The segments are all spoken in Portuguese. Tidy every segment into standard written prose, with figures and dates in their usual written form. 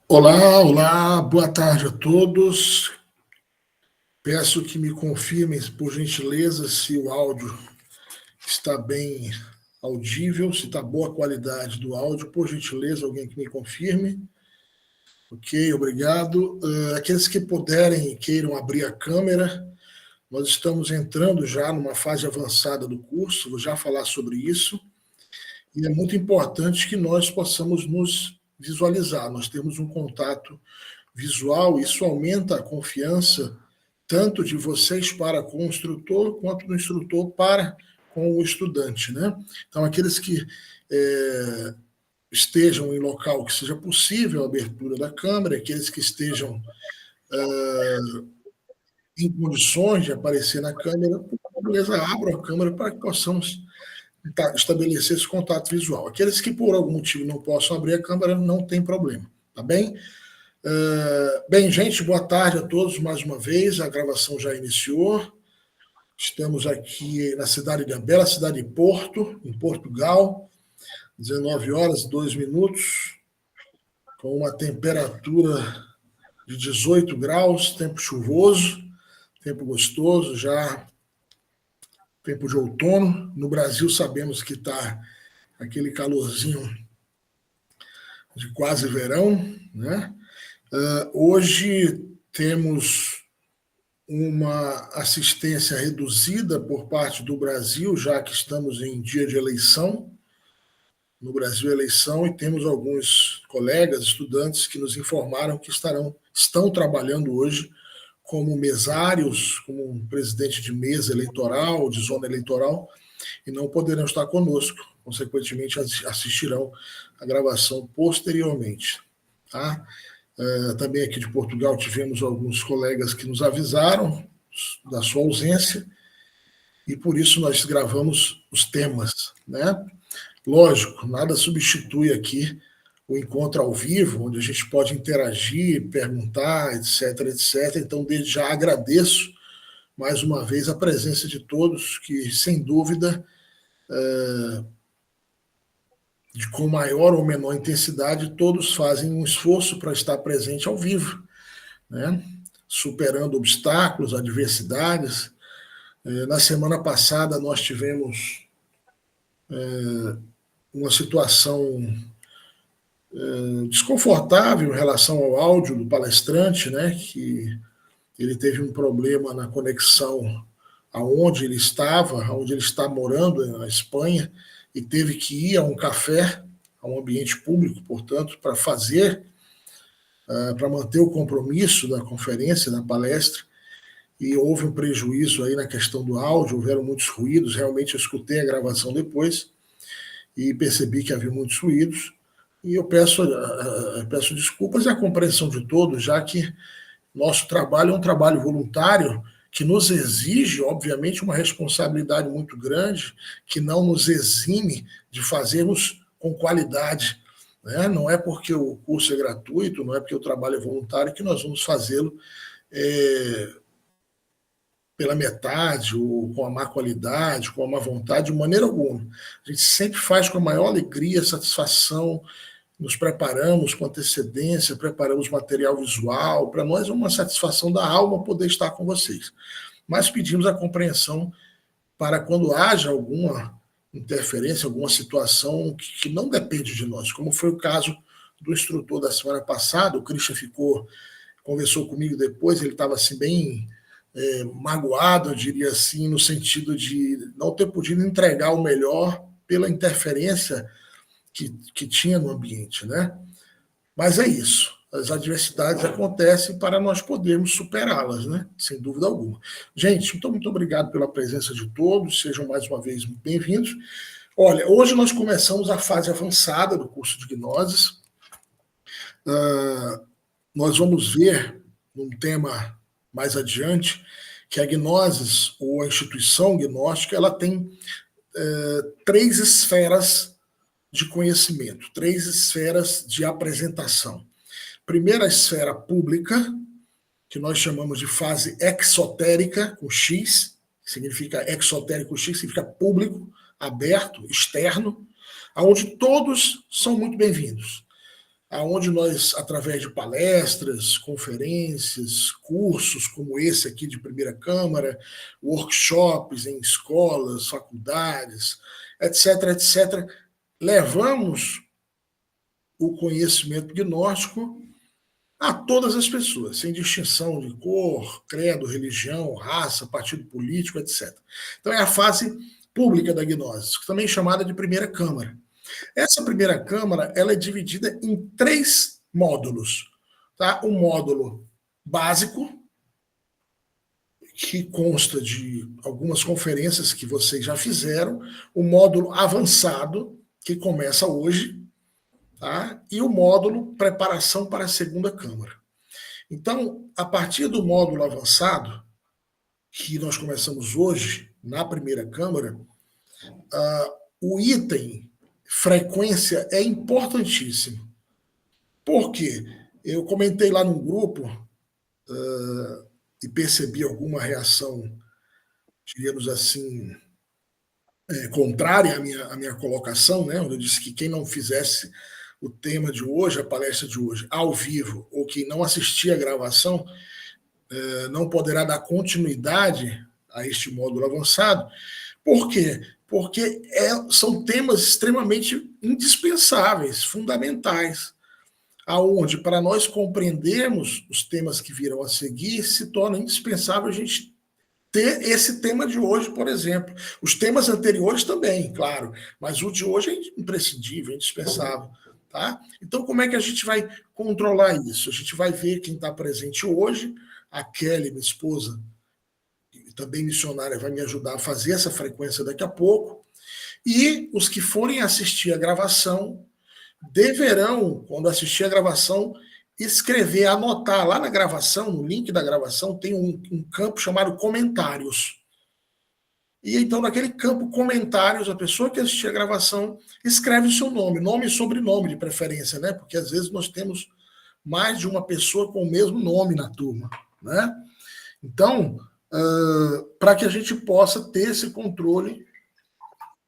Olá, olá, boa tarde a todos. Peço que me confirmem, por gentileza, se o áudio está bem audível, se está boa a qualidade do áudio. Por gentileza, alguém que me confirme. Ok, obrigado. Aqueles que puderem e queiram abrir a câmera, nós estamos entrando já numa fase avançada do curso, vou já falar sobre isso. E é muito importante que nós possamos nos visualizar. Nós temos um contato visual, isso aumenta a confiança tanto de vocês para com o instrutor, quanto do instrutor para com o estudante. Né? Então, aqueles que estejam em local que seja possível a abertura da câmera, aqueles que estejam em condições de aparecer na câmera, por beleza, abram a câmera para que possamos estabelecer esse contato visual. Aqueles que por algum motivo não possam abrir a câmera, não tem problema, tá bem? Bem, gente, boa tarde a todos mais uma vez. A gravação já iniciou. Estamos aqui na cidade de bela cidade de Porto, em Portugal, 19 horas e 2 minutos, com uma temperatura de 18 graus, tempo chuvoso, tempo gostoso, já tempo de outono. No Brasil sabemos que está aquele calorzinho de quase verão, né? Hoje temos uma assistência reduzida por parte do Brasil, já que estamos em dia de eleição. No Brasil, eleição, e temos alguns colegas, estudantes, que nos informaram que estão trabalhando hoje como mesários, como um presidente de mesa eleitoral, de zona eleitoral, e não poderão estar conosco. Consequentemente, assistirão a gravação posteriormente. Tá? Também aqui de Portugal tivemos alguns colegas que nos avisaram da sua ausência, e por isso nós gravamos os temas, né? Lógico, nada substitui aqui o encontro ao vivo, onde a gente pode interagir, perguntar, etc, etc. Então, desde já agradeço mais uma vez a presença de todos, que sem dúvida, com maior ou menor intensidade, todos fazem um esforço para estar presente ao vivo, né? Superando obstáculos, adversidades. Na semana passada, nós tivemos uma situação desconfortável em relação ao áudio do palestrante, né? Que ele teve um problema na conexão aonde ele estava, aonde ele está morando, na Espanha, e teve que ir a um café, a um ambiente público, portanto, para para manter o compromisso da conferência, da palestra, e houve um prejuízo aí na questão do áudio, houveram muitos ruídos, realmente eu escutei a gravação depois e percebi que havia muitos ruídos, e eu peço desculpas e a compreensão de todos, já que nosso trabalho é um trabalho voluntário que nos exige, obviamente, uma responsabilidade muito grande, que não nos exime de fazermos com qualidade. Né? Não é porque o curso é gratuito, não é porque o trabalho é voluntário que nós vamos fazê-lo pela metade, ou com a má qualidade, com a má vontade, de maneira alguma. A gente sempre faz com a maior alegria, satisfação, nos preparamos com antecedência, preparamos material visual. Para nós é uma satisfação da alma poder estar com vocês. Mas pedimos a compreensão para quando haja alguma interferência, alguma situação que não depende de nós, como foi o caso do instrutor da semana passada. O Christian conversou comigo depois, ele estava assim bem magoado, eu diria assim, no sentido de não ter podido entregar o melhor pela interferência que tinha no ambiente, né? Mas é isso. As adversidades acontecem para nós podermos superá-las, né? Sem dúvida alguma. Gente, muito obrigado pela presença de todos. Sejam mais uma vez bem-vindos. Olha, hoje nós começamos a fase avançada do curso de Gnoses. Nós vamos ver, num tema mais adiante, que a Gnosis, ou a instituição gnóstica, ela tem 3 esferas de conhecimento, 3 esferas de apresentação. Primeira esfera pública, que nós chamamos de fase exotérica, com X, que significa exotérico, X significa público, aberto, externo, onde todos são muito bem-vindos. aonde nós, através de palestras, conferências, cursos como esse aqui de primeira Câmara, workshops em escolas, faculdades, etc., etc., levamos o conhecimento gnóstico a todas as pessoas, sem distinção de cor, credo, religião, raça, partido político, etc. Então é a fase pública da gnose, também chamada de primeira Câmara. Essa primeira Câmara ela é dividida em 3 módulos. Tá? O módulo básico, que consta de algumas conferências que vocês já fizeram, o módulo avançado, que começa hoje, tá? E o módulo preparação para a segunda Câmara. Então, a partir do módulo avançado, que nós começamos hoje, na primeira Câmara, o item frequência é importantíssimo. Por quê? Eu comentei lá no grupo e percebi alguma reação, diríamos assim, contrária à minha colocação, né? Onde eu disse que quem não fizesse o tema de hoje, a palestra de hoje, ao vivo, ou quem não assistir a gravação, não poderá dar continuidade a este módulo avançado. Por quê? Porque são temas extremamente indispensáveis, fundamentais, aonde, para nós compreendermos os temas que virão a seguir, se torna indispensável a gente ter esse tema de hoje, por exemplo. Os temas anteriores também, claro, mas o de hoje é imprescindível, é indispensável. Tá? Então, como é que a gente vai controlar isso? A gente vai ver quem está presente hoje, a Kelly, minha esposa, também missionária, vai me ajudar a fazer essa frequência daqui a pouco, e os que forem assistir a gravação deverão, quando assistir a gravação, escrever, anotar lá na gravação, no link da gravação, tem um campo chamado comentários. E então, naquele campo comentários, a pessoa que assistir a gravação escreve o seu nome e sobrenome de preferência, né? Porque às vezes nós temos mais de uma pessoa com o mesmo nome na turma, né? Então, para que a gente possa ter esse controle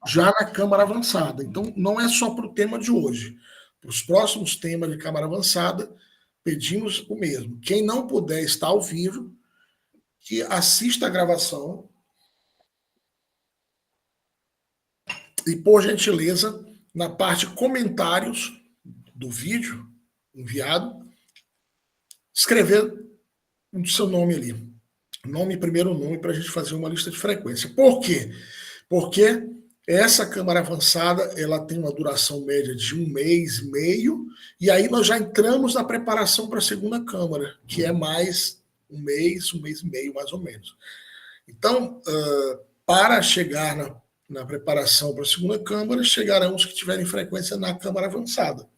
já na Câmara Avançada. Então, não é só para o tema de hoje. Para os próximos temas de Câmara Avançada, pedimos o mesmo. Quem não puder estar ao vivo, que assista a gravação e, por gentileza, na parte comentários do vídeo enviado, escrever o seu nome ali. Nome, primeiro nome, para a gente fazer uma lista de frequência. Por quê? Porque essa Câmara Avançada ela tem uma duração média de 1 mês e meio, e aí nós já entramos na preparação para a segunda Câmara, que é mais 1 mês e meio, mais ou menos. Então, para chegar na preparação para a segunda Câmara, chegarão os que tiverem frequência na Câmara Avançada.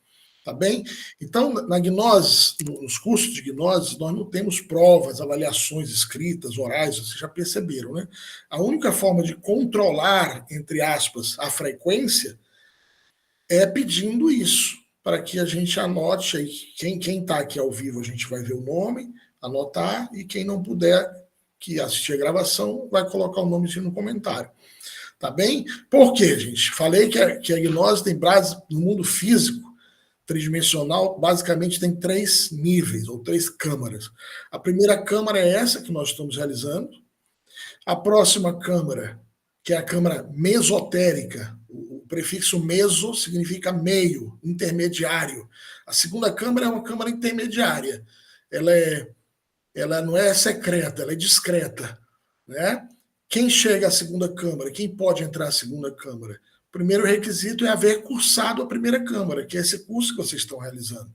Tá bem? Então, na gnose, nos cursos de gnose, nós não temos provas, avaliações escritas, orais, vocês já perceberam, né? A única forma de controlar, entre aspas, a frequência é pedindo isso, para que a gente anote aí. Quem está aqui ao vivo, a gente vai ver o nome, anotar, e quem não puder, que assistir a gravação, vai colocar o nomezinho no comentário. Tá bem? Por quê, gente? Falei que a gnose tem base no mundo físico, tridimensional, basicamente tem 3 níveis, ou 3 câmaras. A primeira câmara é essa que nós estamos realizando. A próxima câmara, que é a câmara mesotérica, o prefixo meso significa meio, intermediário. A segunda câmara é uma câmara intermediária. Ela não é secreta, ela é discreta. Né? Quem chega à segunda câmara? Quem pode entrar à segunda câmara? O primeiro requisito é haver cursado a primeira Câmara, que é esse curso que vocês estão realizando.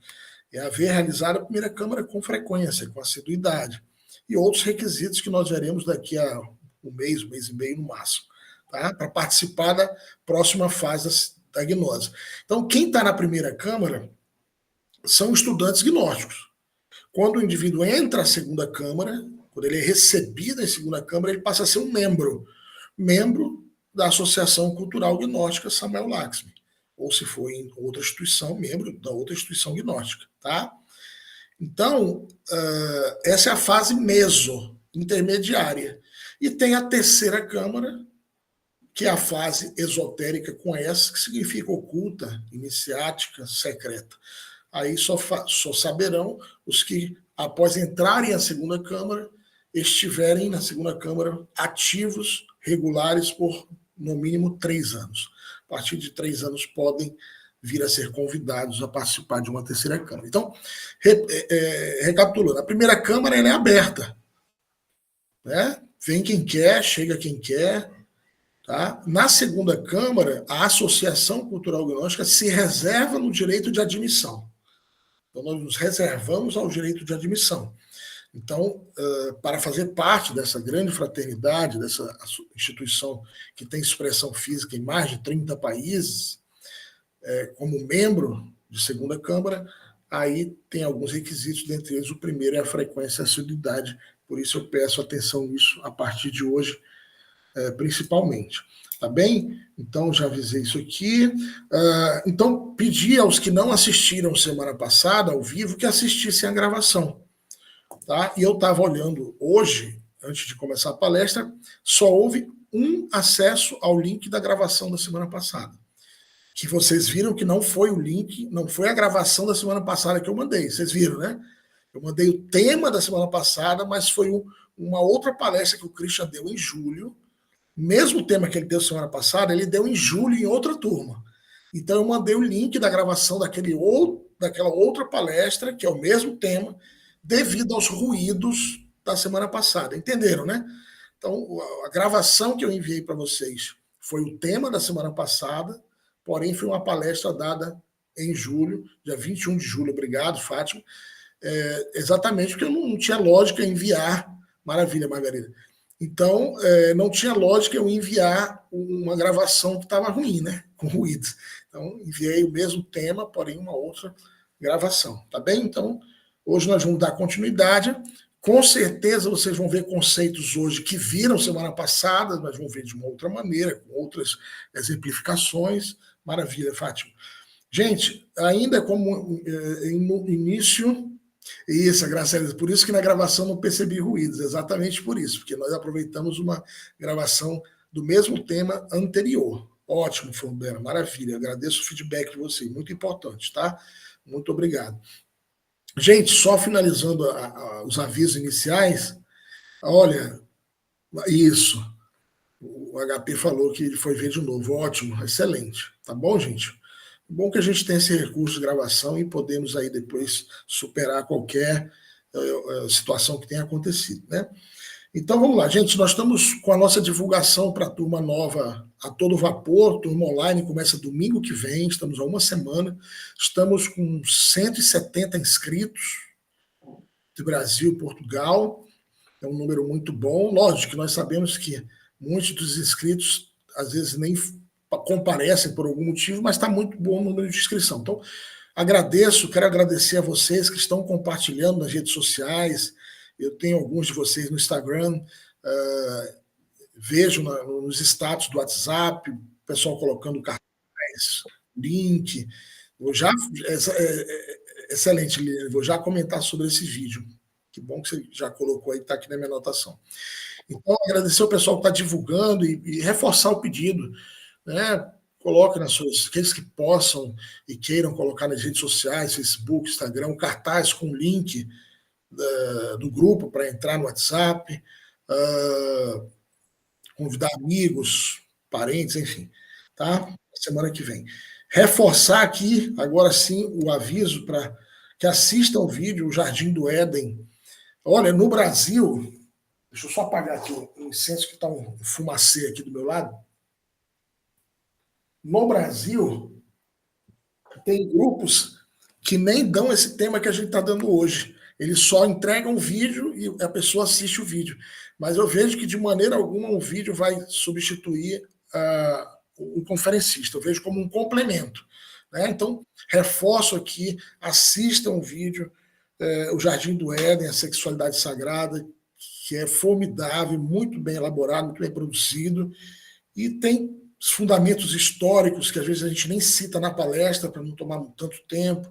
É haver realizado a primeira Câmara com frequência, com assiduidade. E outros requisitos que nós veremos daqui a um mês e meio no máximo, tá? Para participar da próxima fase da gnose. Então, quem está na primeira Câmara são estudantes gnósticos. Quando o indivíduo entra à segunda Câmara, quando ele é recebido em segunda Câmara, ele passa a ser um membro da Associação Cultural Gnóstica Samuel Laxmi, ou se for em outra instituição, membro da outra instituição gnóstica, tá? Então, essa é a fase meso, intermediária. E tem a terceira Câmara, que é a fase esotérica com S, que significa oculta, iniciática, secreta. aí só saberão os que, após entrarem à segunda Câmara, estiverem na segunda Câmara ativos, regulares, por no mínimo 3 anos. A partir de 3 anos podem vir a ser convidados a participar de uma terceira Câmara. Então, recapitulando, a primeira Câmara ela é aberta. Né? Vem quem quer, chega quem quer. Tá? Na segunda Câmara, a Associação Cultural Gnóstica se reserva no direito de admissão. Então, nós nos reservamos ao direito de admissão. Então, para fazer parte dessa grande fraternidade, dessa instituição que tem expressão física em mais de 30 países, como membro de segunda Câmara, aí tem alguns requisitos, dentre eles o primeiro é a frequência e a assiduidade. Por isso eu peço atenção nisso a partir de hoje, principalmente. Tá bem? Então, já avisei isso aqui. Então, pedi aos que não assistiram semana passada, ao vivo, que assistissem a gravação. Tá? E eu estava olhando hoje, antes de começar a palestra, só houve um acesso ao link da gravação da semana passada. Que vocês viram que não foi o link, não foi a gravação da semana passada que eu mandei. Vocês viram, né? Eu mandei o tema da semana passada, mas foi uma outra palestra que o Christian deu em julho. Mesmo tema que ele deu semana passada, ele deu em julho em outra turma. Então eu mandei o link da gravação daquela outra palestra, que é o mesmo tema, devido aos ruídos da semana passada. Entenderam, né? Então, a gravação que eu enviei para vocês foi o tema da semana passada, porém foi uma palestra dada em julho, dia 21 de julho. Obrigado, Fátima. Exatamente porque eu não tinha lógica enviar. Maravilha, Margarida. Então, não tinha lógica eu enviar uma gravação que estava ruim, né? Com ruídos. Então, enviei o mesmo tema, porém uma outra gravação. Tá bem? Então, hoje nós vamos dar continuidade. Com certeza vocês vão ver conceitos hoje que viram semana passada, mas vão ver de uma outra maneira, com outras exemplificações. Maravilha, Fátima. Gente, ainda como no início... Isso, graças a Deus. Por isso que na gravação não percebi ruídos, exatamente por isso, porque nós aproveitamos uma gravação do mesmo tema anterior. Ótimo, Flambera, maravilha. Agradeço o feedback de vocês, muito importante, tá? Muito obrigado. Gente, só finalizando os avisos iniciais, olha, isso, o HP falou que ele foi ver de novo, ótimo, excelente, tá bom, gente? Bom que a gente tem esse recurso de gravação e podemos aí depois superar qualquer situação que tenha acontecido, né? Então vamos lá, gente, nós estamos com a nossa divulgação para a turma nova a todo vapor, turma online começa domingo que vem, estamos há uma semana, estamos com 170 inscritos do Brasil e Portugal, é um número muito bom, lógico que nós sabemos que muitos dos inscritos às vezes nem comparecem por algum motivo, mas está muito bom o número de inscrição. Então, quero agradecer a vocês que estão compartilhando nas redes sociais. Eu tenho alguns de vocês no Instagram, vejo nos status do WhatsApp, o pessoal colocando cartaz, link. Excelente, Liliane, vou já comentar sobre esse vídeo. Que bom que você já colocou aí, está aqui na minha anotação. Então, agradecer ao pessoal que está divulgando e reforçar o pedido. Né? Coloque aqueles que possam e queiram colocar nas redes sociais, Facebook, Instagram, um cartaz com link do grupo para entrar no WhatsApp, convidar amigos, parentes, enfim, tá? Semana que vem. Reforçar aqui, agora sim, o aviso para que assistam o vídeo, o Jardim do Éden. Olha, no Brasil, deixa eu só apagar aqui o incenso que está um fumacê aqui do meu lado. No Brasil, tem grupos que nem dão esse tema que a gente está dando hoje. Eles só entregam o vídeo e a pessoa assiste o vídeo. Mas eu vejo que, de maneira alguma, o vídeo vai substituir o conferencista. Eu vejo como um complemento. Né? Então, reforço aqui, assistam o vídeo, o Jardim do Éden, a Sexualidade Sagrada, que é formidável, muito bem elaborado, muito bem produzido, e tem os fundamentos históricos, que às vezes a gente nem cita na palestra, para não tomar tanto tempo,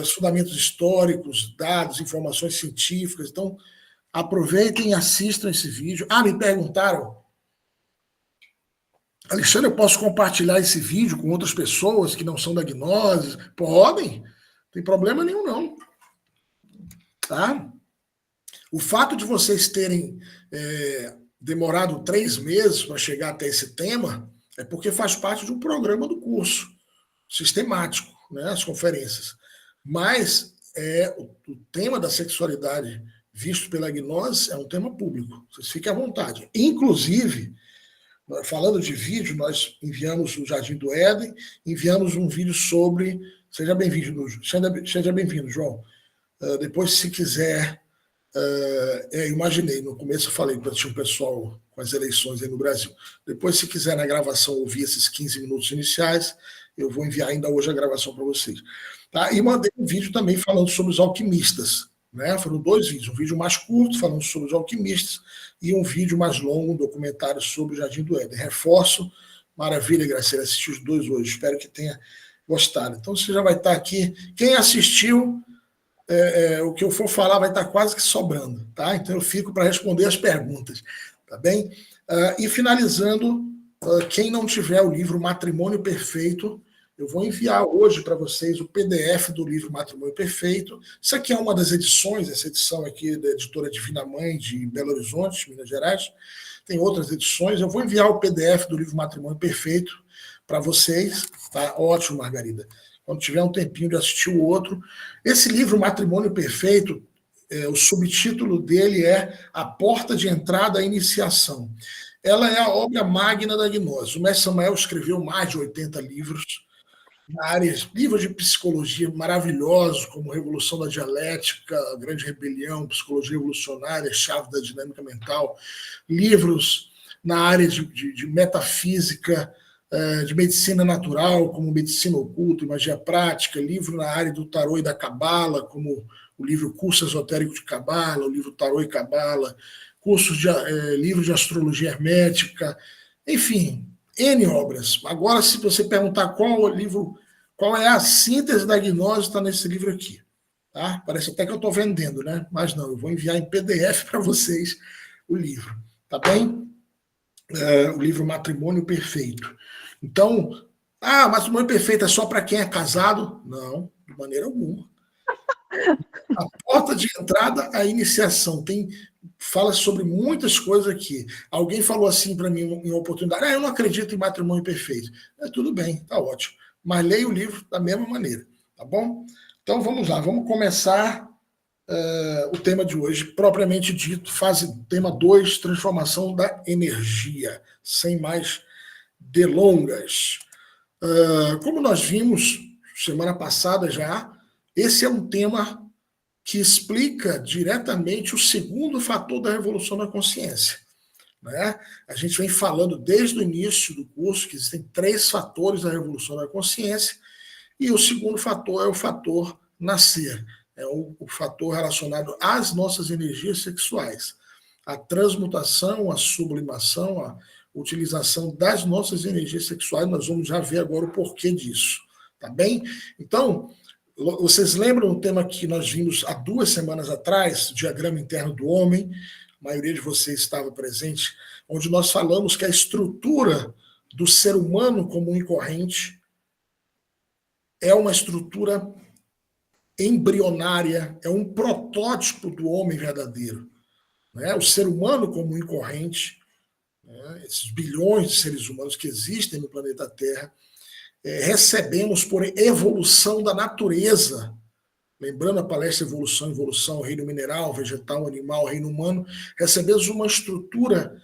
os fundamentos históricos, dados, informações científicas. Então, aproveitem e assistam esse vídeo. Me perguntaram, Alexandre, eu posso compartilhar esse vídeo com outras pessoas que não são da gnose? Podem. tem problema nenhum, não. Tá? O fato de vocês terem demorado 3 meses para chegar até esse tema é porque faz parte de um programa do curso sistemático, né, as conferências. Mas o tema da sexualidade visto pela gnose é um tema público. Vocês fiquem à vontade. Inclusive, falando de vídeo, nós enviamos o Jardim do Éden, enviamos um vídeo sobre... Seja bem-vindo, seja bem-vindo, João. Depois, se quiser... imaginei, no começo eu falei que tinha um pessoal com as eleições aí no Brasil. Depois, se quiser na gravação ouvir esses 15 minutos iniciais, eu vou enviar ainda hoje a gravação para vocês. Tá? E mandei um vídeo também falando sobre os alquimistas. Né? Foram 2 vídeos, um vídeo mais curto falando sobre os alquimistas e um vídeo mais longo, um documentário sobre o Jardim do Éden. Reforço, maravilha, Graciela, assisti os 2 hoje, espero que tenha gostado. Então você já vai estar aqui. Quem assistiu, o que eu for falar vai estar quase que sobrando, tá? Então eu fico para responder as perguntas, tá bem? E finalizando, quem não tiver o livro Matrimônio Perfeito, eu vou enviar hoje para vocês o PDF do livro Matrimônio Perfeito. Isso aqui é uma das edições, essa edição aqui da editora Divina Mãe de Belo Horizonte, Minas Gerais. Tem outras edições. Eu vou enviar o PDF do livro Matrimônio Perfeito para vocês. Tá ótimo, Margarida. Quando tiver um tempinho de assistir o outro. Esse livro Matrimônio Perfeito, o subtítulo dele é A Porta de Entrada à Iniciação. Ela é a obra magna da gnose. O mestre Samael escreveu mais de 80 livros na área, livros de psicologia maravilhosos, como Revolução da Dialética, A Grande Rebelião, Psicologia Evolucionária, Chave da Dinâmica Mental, livros na área de metafísica, de medicina natural, como Medicina Oculta e Magia Prática, livro na área do tarô e da cabala, como o livro Curso Esotérico de Cabala, o livro Tarô e Cabala, livros de astrologia hermética, enfim, N obras. Agora, se você perguntar qual é a síntese da gnose, está nesse livro aqui. Tá? Parece até que eu estou vendendo, né? Mas não, eu vou enviar em PDF para vocês o livro. Tá bem? O livro Matrimônio Perfeito. Então, Matrimônio Perfeito é só para quem é casado? Não, de maneira alguma. A porta de entrada, a iniciação. Fala sobre muitas coisas aqui. Alguém falou assim para mim em uma oportunidade: eu não acredito em matrimônio perfeito. Tudo bem, tá ótimo. Mas leia o livro da mesma maneira, tá bom? Então vamos lá, vamos começar o tema de hoje, propriamente dito, tema 2, transformação da energia, sem mais delongas. Como nós vimos semana passada já, esse é um tema que explica diretamente o segundo fator da revolução da consciência. Né? A gente vem falando desde o início do curso que existem 3 fatores da revolução da consciência, e o segundo fator é o fator nascer, é o fator relacionado às nossas energias sexuais. A transmutação, a sublimação, a utilização das nossas energias sexuais, nós vamos já ver agora o porquê disso. Tá bem? Então, vocês lembram o tema que nós vimos há 2 semanas atrás, o diagrama interno do homem? A maioria de vocês estava presente, onde nós falamos que a estrutura do ser humano comum e corrente é uma estrutura embrionária, é um protótipo do homem verdadeiro. Né? O ser humano comum e corrente, né? Esses bilhões de seres humanos que existem no planeta Terra, recebemos por evolução da natureza, lembrando a palestra Evolução, reino mineral, vegetal, animal, reino humano, recebemos uma estrutura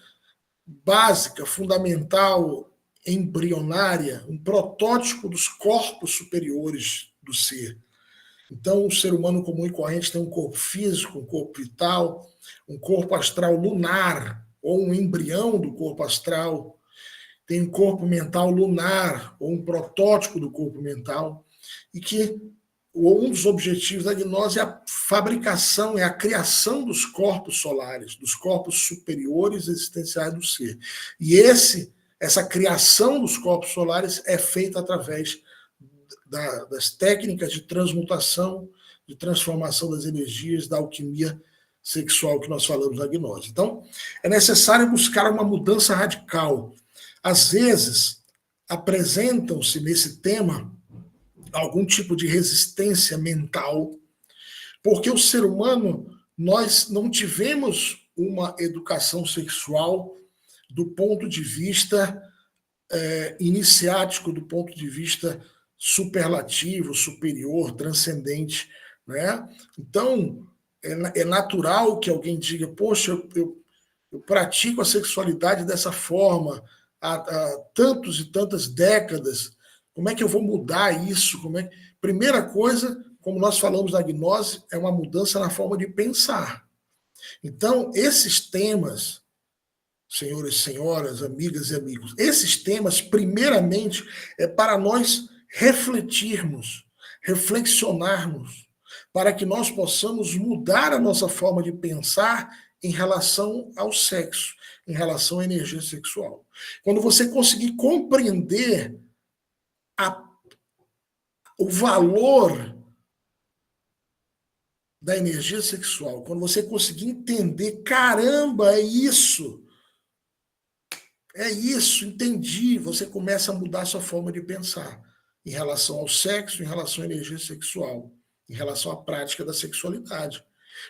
básica, fundamental, embrionária, um protótipo dos corpos superiores do ser. Então, o ser humano comum e corrente tem um corpo físico, um corpo vital, um corpo astral lunar, ou um embrião do corpo astral, tem um corpo mental lunar, ou um protótipo do corpo mental, e que um dos objetivos da gnose é a fabricação, é a criação dos corpos solares, dos corpos superiores existenciais do ser. E essa criação dos corpos solares é feita através das técnicas de transmutação, de transformação das energias, da alquimia sexual que nós falamos na gnose. Então, é necessário buscar uma mudança radical. Às vezes, apresentam-se nesse tema algum tipo de resistência mental, porque o ser humano, nós não tivemos uma educação sexual do ponto de vista iniciático, do ponto de vista superlativo, superior, transcendente, né? Então, é natural que alguém diga, poxa, eu pratico a sexualidade dessa forma há tantos e tantas décadas, como é que eu vou mudar isso? Primeira coisa, como nós falamos na gnose, é uma mudança na forma de pensar. Então, esses temas, senhores e senhoras, amigas e amigos, esses temas, primeiramente, é para nós refletirmos, reflexionarmos, para que nós possamos mudar a nossa forma de pensar em relação ao sexo, em relação à energia sexual. Quando você conseguir compreender o valor da energia sexual, quando você conseguir entender, caramba, é isso, entendi, você começa a mudar a sua forma de pensar em relação ao sexo, em relação à energia sexual, em relação à prática da sexualidade.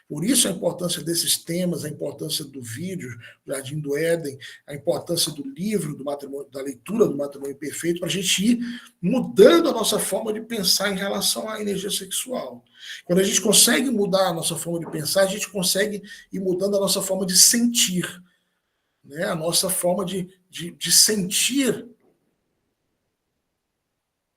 Por isso a importância desses temas, a importância do vídeo, Jardim do Éden, a importância do livro, do matrimônio, da leitura do Matrimônio Perfeito, para a gente ir mudando a nossa forma de pensar em relação à energia sexual. Quando a gente consegue mudar a nossa forma de pensar, a gente consegue ir mudando a nossa forma de sentir, né? A nossa forma de sentir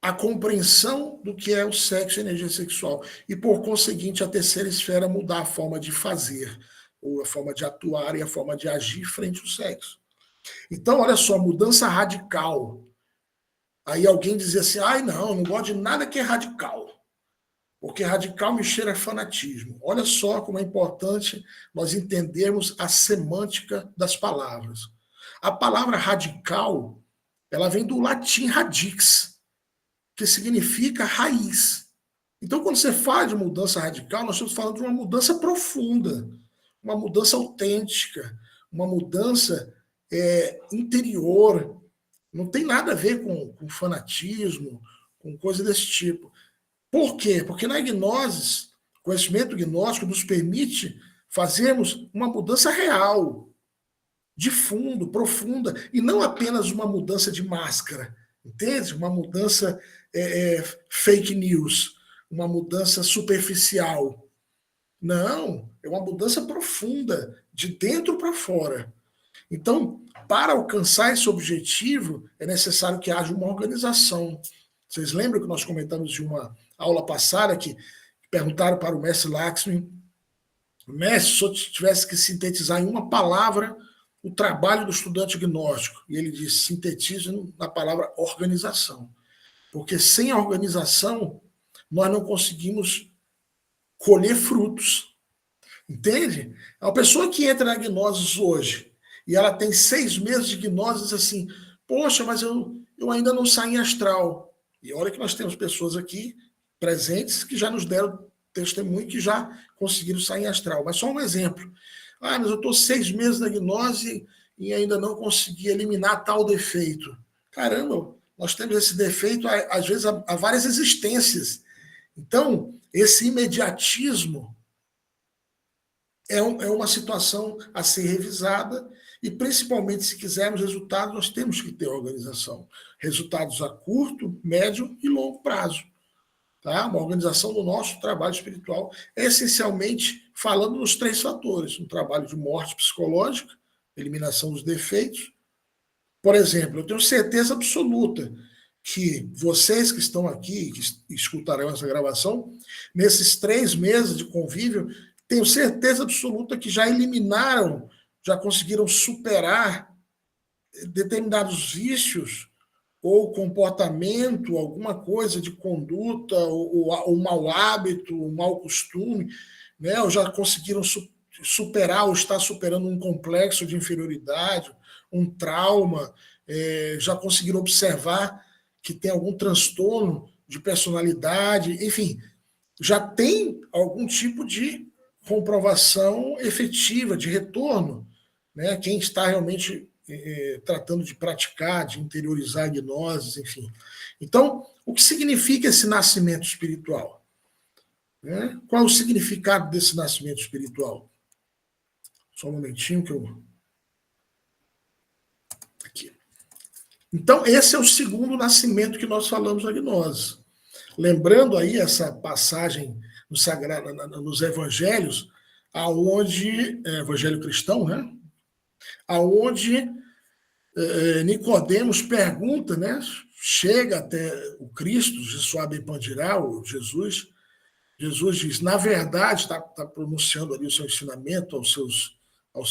a compreensão do que é o sexo e a energia sexual. E, por conseguinte, a terceira esfera mudar a forma de fazer, ou a forma de atuar e a forma de agir frente ao sexo. Então, olha só, mudança radical. Aí alguém dizia assim, ai não, eu não gosto de nada que é radical, porque radical me cheira a fanatismo. Olha só como é importante nós entendermos a semântica das palavras. A palavra radical, ela vem do latim radix, que significa raiz. Então, quando você fala de mudança radical, nós estamos falando de uma mudança profunda, uma mudança autêntica, uma mudança interior. Não tem nada a ver com fanatismo, com coisa desse tipo. Por quê? Porque na gnose, o conhecimento gnóstico nos permite fazermos uma mudança real, de fundo, profunda, e não apenas uma mudança de máscara, entende? Uma mudança fake news, uma mudança superficial. Não, é uma mudança profunda, de dentro para fora. Então, para alcançar esse objetivo, é necessário que haja uma organização. Vocês lembram que nós comentamos de uma aula passada que perguntaram para o mestre Laxmi, mestre, se eu tivesse que sintetizar em uma palavra o trabalho do estudante gnóstico, e ele diz, sintetiza na palavra organização. Porque sem a organização, nós não conseguimos colher frutos. Entende? A pessoa que entra na gnose hoje, e ela tem 6 meses de gnose, diz assim, poxa, mas eu ainda não saí em astral. E olha que nós temos pessoas aqui presentes que já nos deram testemunho que já conseguiram sair em astral. Mas só um exemplo. Ah, mas eu estou 6 meses na gnose e ainda não consegui eliminar tal defeito. Caramba, nós temos esse defeito, às vezes, há várias existências. Então, esse imediatismo é uma situação a ser revisada e, principalmente, se quisermos resultados, nós temos que ter organização. Resultados a curto, médio e longo prazo. Tá? Uma organização do nosso trabalho espiritual, essencialmente falando nos 3 fatores. Um trabalho de morte psicológica, eliminação dos defeitos. Por exemplo, eu tenho certeza absoluta que vocês que estão aqui, que escutarão essa gravação, nesses 3 meses de convívio, tenho certeza absoluta que já eliminaram, já conseguiram superar determinados vícios ou comportamento, alguma coisa de conduta, ou mau hábito, um mau costume, né? Ou já conseguiram superar ou estar superando um complexo de inferioridade, um trauma, já conseguiram observar que tem algum transtorno de personalidade, enfim, já tem algum tipo de comprovação efetiva, de retorno, né? Quem está realmente tratando de praticar, de interiorizar gnoses, enfim. Então, o que significa esse nascimento espiritual? Né? Qual é o significado desse nascimento espiritual? Só um momentinho que eu... Aqui. Então, esse é o segundo nascimento que nós falamos na gnose. Lembrando aí essa passagem no sagrado, nos evangelhos, aonde evangelho cristão, né? Aonde Nicodemos pergunta, né? Chega até o Cristo, Jessuá ben Pandirá, o Jesus. Jesus diz, na verdade, está pronunciando ali o seu ensinamento aos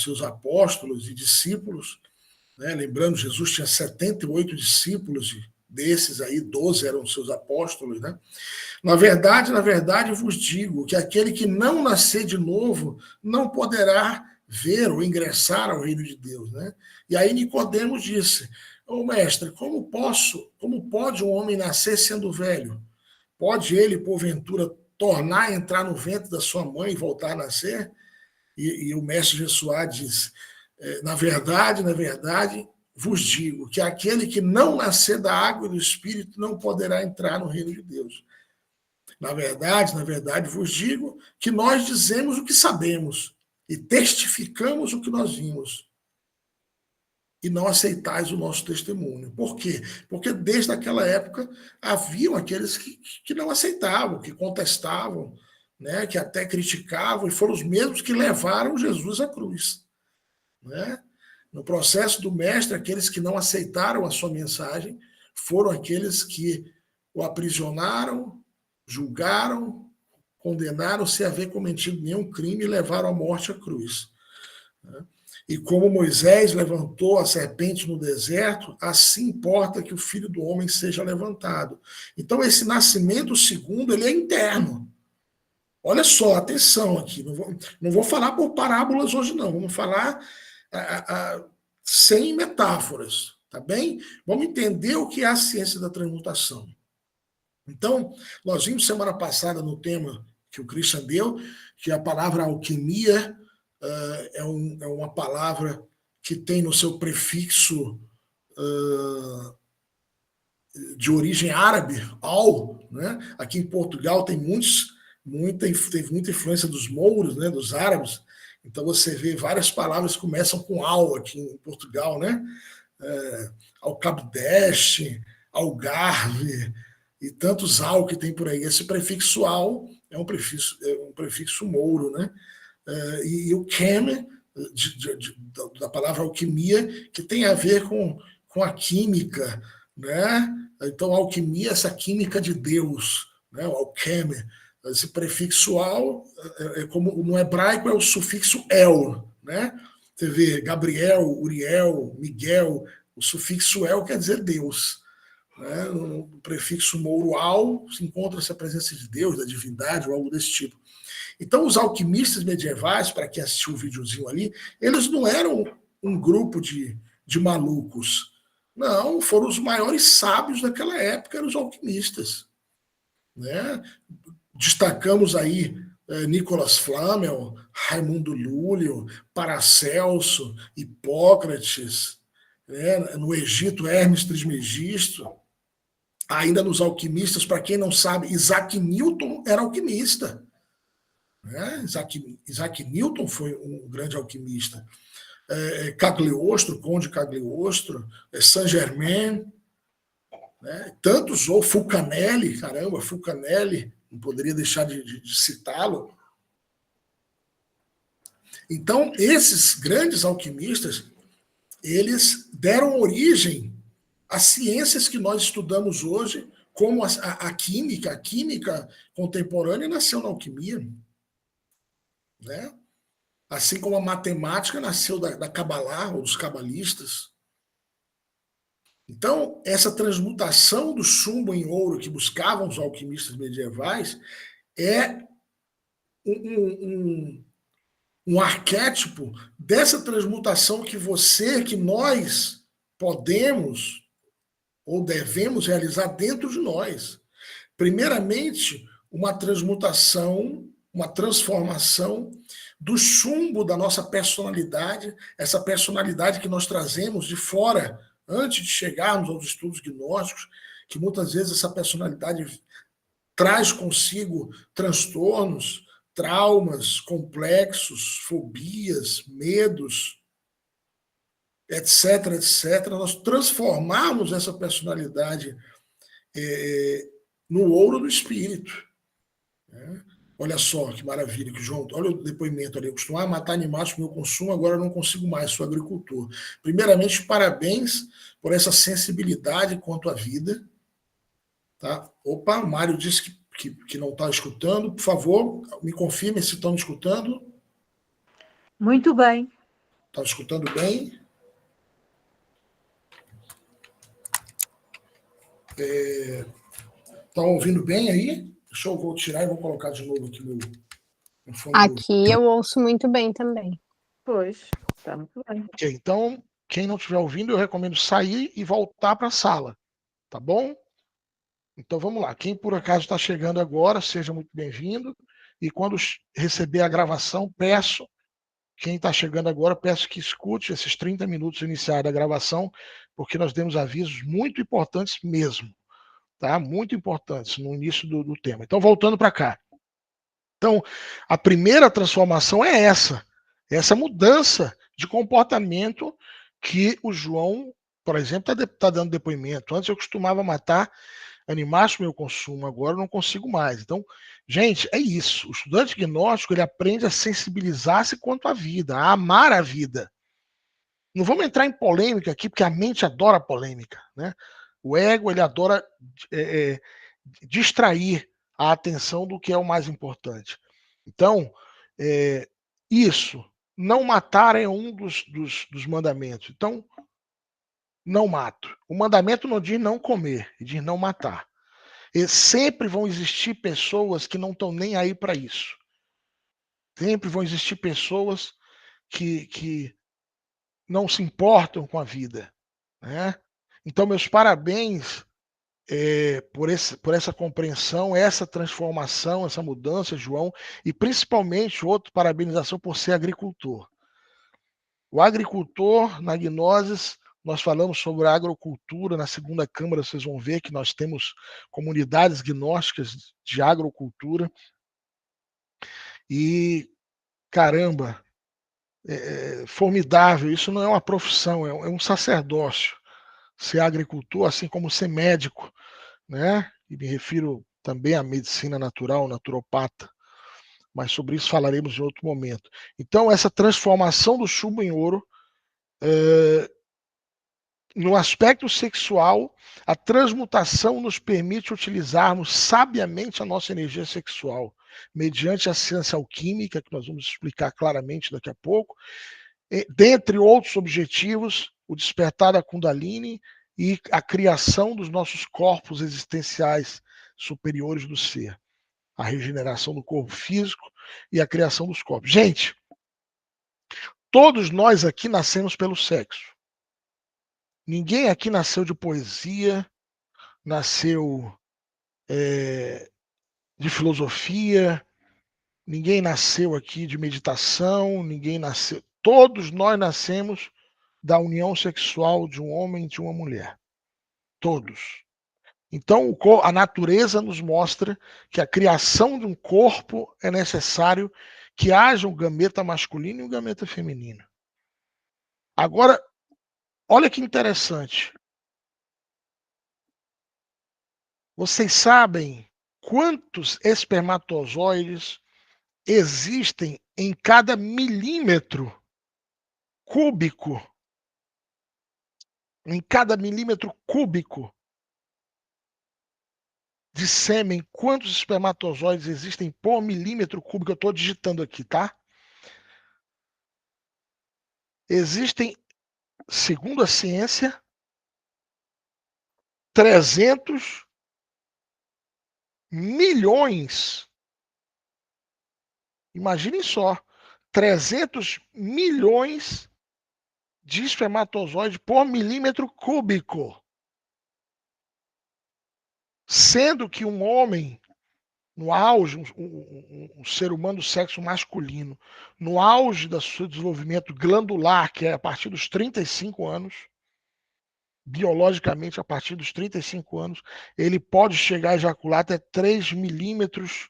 seus apóstolos e discípulos, né? Lembrando, Jesus tinha 78 discípulos, e desses aí, 12 eram seus apóstolos, né? Na verdade, vos digo que aquele que não nascer de novo não poderá ver ou ingressar ao reino de Deus, né? E aí Nicodemos disse, mestre, como pode um homem nascer sendo velho? Pode ele, porventura, tornar a entrar no ventre da sua mãe e voltar a nascer? E o mestre Jessuá diz, na verdade, vos digo que aquele que não nascer da água e do Espírito não poderá entrar no reino de Deus. Na verdade, vos digo que nós dizemos o que sabemos e testificamos o que nós vimos. E não aceitais o nosso testemunho. Por quê? Porque desde aquela época haviam aqueles que não aceitavam, que contestavam, né, que até criticavam, e foram os mesmos que levaram Jesus à cruz. Né? No processo do mestre, aqueles que não aceitaram a sua mensagem foram aqueles que o aprisionaram, julgaram, condenaram sem haver cometido nenhum crime e levaram à morte à cruz. E como Moisés levantou a serpente no deserto, assim importa que o Filho do Homem seja levantado. Então, esse segundo, ele é interno. Olha só, atenção aqui, não vou falar por parábolas hoje não, vamos falar sem metáforas, tá bem? Vamos entender o que é a ciência da transmutação. Então, nós vimos semana passada no tema que o Christian deu, que a palavra alquimia é uma palavra que tem no seu prefixo de origem árabe, al, né? Aqui em Portugal tem muita influência dos mouros, né? Dos árabes. Então você vê várias palavras que começam com al aqui em Portugal, né? Alcabdeste, Algarve, e tantos al que tem por aí. Esse prefixo al é um prefixo mouro, né? E o chem, da palavra alquimia, que tem a ver com a química, né? Então, alquimia, essa química de Deus, né? O alqueme. Esse prefixo al, como no hebraico, é o sufixo el, né? Você vê Gabriel, Uriel, Miguel, o sufixo el quer dizer Deus. Né? No prefixo mouro al se encontra essa presença de Deus, da divindade ou algo desse tipo. Então, os alquimistas medievais, para quem assistiu o videozinho ali, eles não eram um grupo de malucos. Não, foram os maiores sábios daquela época, eram os alquimistas. Né? Destacamos aí Nicolas Flamel, Raimundo Lúlio, Paracelso, Hipócrates, né? No Egito, Hermes Trismegisto. Ainda nos alquimistas, para quem não sabe, Isaac Newton era alquimista. Né? Isaac Newton foi um grande alquimista. Cagliostro, Conde Cagliostro, Saint-Germain, né? Tantos, ou Fulcanelli, Fulcanelli, não poderia deixar de citá-lo. Então, esses grandes alquimistas, eles deram origem às ciências que nós estudamos hoje, como a química contemporânea nasceu na alquimia. Né? Assim como a matemática nasceu da Cabalá, ou dos cabalistas. Então, essa transmutação do chumbo em ouro que buscavam os alquimistas medievais é um arquétipo dessa transmutação que nós podemos ou devemos realizar dentro de nós. Primeiramente, uma transmutação, uma transformação do chumbo da nossa personalidade, essa personalidade que nós trazemos de fora, antes de chegarmos aos estudos gnósticos, que muitas vezes essa personalidade traz consigo transtornos, traumas complexos, fobias, medos, etc, etc. Nós transformamos essa personalidade no ouro do espírito. Né? Olha só que maravilha, que João, olha o depoimento ali. Eu costumava matar animais com meu consumo, agora eu não consigo mais, sou agricultor. Primeiramente, parabéns por essa sensibilidade quanto à vida. Tá? Opa, o Mário disse que não está escutando. Por favor, me confirme se estão me escutando. Muito bem. Estão escutando bem? Estão ouvindo bem aí? Deixa eu vou tirar e vou colocar de novo aqui meu fone. Aqui eu ouço muito bem também. Pois, está muito bem. Ok, então, quem não estiver ouvindo, eu recomendo sair e voltar para a sala, tá bom? Então vamos lá. Quem por acaso está chegando agora, seja muito bem-vindo. E quando receber a gravação, peço, quem está chegando agora, peço que escute esses 30 minutos iniciais da gravação, porque nós demos avisos muito importantes mesmo, tá? Muito importantes no início do tema. Então, voltando para cá. Então, a primeira transformação é essa mudança de comportamento que o João, por exemplo, está dando depoimento. Antes eu costumava matar animais para o meu consumo, agora eu não consigo mais. Então, gente, é isso. O estudante gnóstico ele aprende a sensibilizar-se quanto à vida, a amar a vida. Não vamos entrar em polêmica aqui, porque a mente adora polêmica, né? O ego ele adora distrair a atenção do que é o mais importante. Então, isso, não matar é um dos mandamentos. Então, não mato. O mandamento não diz não comer, diz não matar. E sempre vão existir pessoas que não estão nem aí para isso. Sempre vão existir pessoas que não se importam com a vida. Né? Então, meus parabéns por essa compreensão, essa transformação, essa mudança, João, e principalmente outro parabenização por ser agricultor. O agricultor, na Gnosis, nós falamos sobre a agrocultura, na segunda Câmara vocês vão ver que nós temos comunidades gnósticas de agrocultura, e caramba, formidável, isso não é uma profissão, é um sacerdócio, ser agricultor, assim como ser médico, né? E me refiro também à medicina natural, naturopata, mas sobre isso falaremos em outro momento. Então, essa transformação do chumbo em ouro, no aspecto sexual, a transmutação nos permite utilizarmos sabiamente a nossa energia sexual, mediante a ciência alquímica, que nós vamos explicar claramente daqui a pouco, dentre outros objetivos, o despertar da Kundalini e a criação dos nossos corpos existenciais superiores do ser. A regeneração do corpo físico e a criação dos corpos. Gente, todos nós aqui nascemos pelo sexo. Ninguém aqui nasceu de poesia, nasceu de filosofia, ninguém nasceu aqui de meditação, ninguém nasceu. Todos nós nascemos da união sexual de um homem e de uma mulher. Todos. Então, a natureza nos mostra que a criação de um corpo é necessário que haja um gameta masculino e um gameta feminino. Agora, olha que interessante. Vocês sabem quantos espermatozoides existem em cada milímetro cúbico? Em cada milímetro cúbico de sêmen, quantos espermatozoides existem por milímetro cúbico? Eu estou digitando aqui, tá? Existem, segundo a ciência, 300 milhões. Imaginem só, 300 milhões de espermatozoides por milímetro cúbico. Sendo que um homem no auge, um ser humano do sexo masculino, no auge do seu desenvolvimento glandular, que é a partir dos 35 anos, biologicamente, a partir dos 35 anos, ele pode chegar a ejacular até 3 milímetros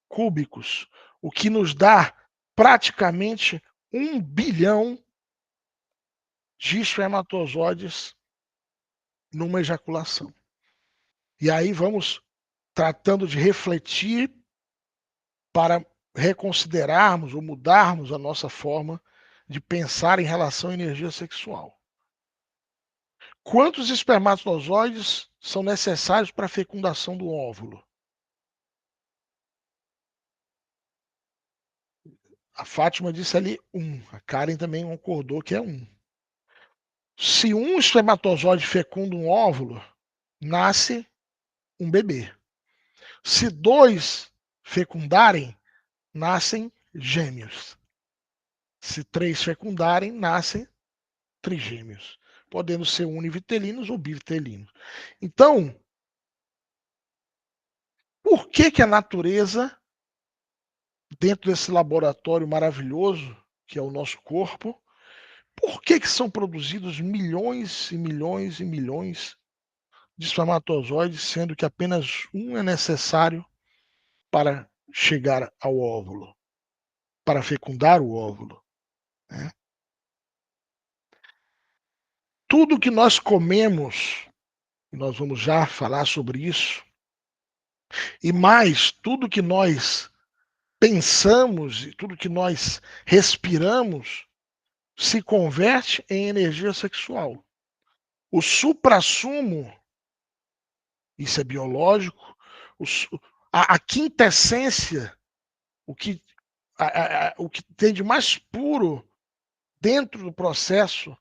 cúbicos, o que nos dá praticamente 1 bilhão de espermatozoides numa ejaculação. E aí vamos tratando de refletir para reconsiderarmos ou mudarmos a nossa forma de pensar em relação à energia sexual. Quantos espermatozoides são necessários para a fecundação do óvulo? A Fátima disse ali 1. A Karen também concordou que é 1. Se um espermatozoide fecunda um óvulo, nasce um bebê. Se 2 fecundarem, nascem gêmeos. Se 3 fecundarem, nascem trigêmeos, podendo ser univitelinos ou bivitelinos. Então, por que a natureza, dentro desse laboratório maravilhoso que é o nosso corpo, por que são produzidos milhões e milhões e milhões de espermatozoides, sendo que apenas um é necessário para chegar ao óvulo, para fecundar o óvulo, né? Tudo que nós comemos, e nós vamos já falar sobre isso, e mais tudo que nós pensamos e tudo que nós respiramos se converte em energia sexual. O suprassumo, isso é biológico, a quintessência, o que tem de mais puro dentro do processo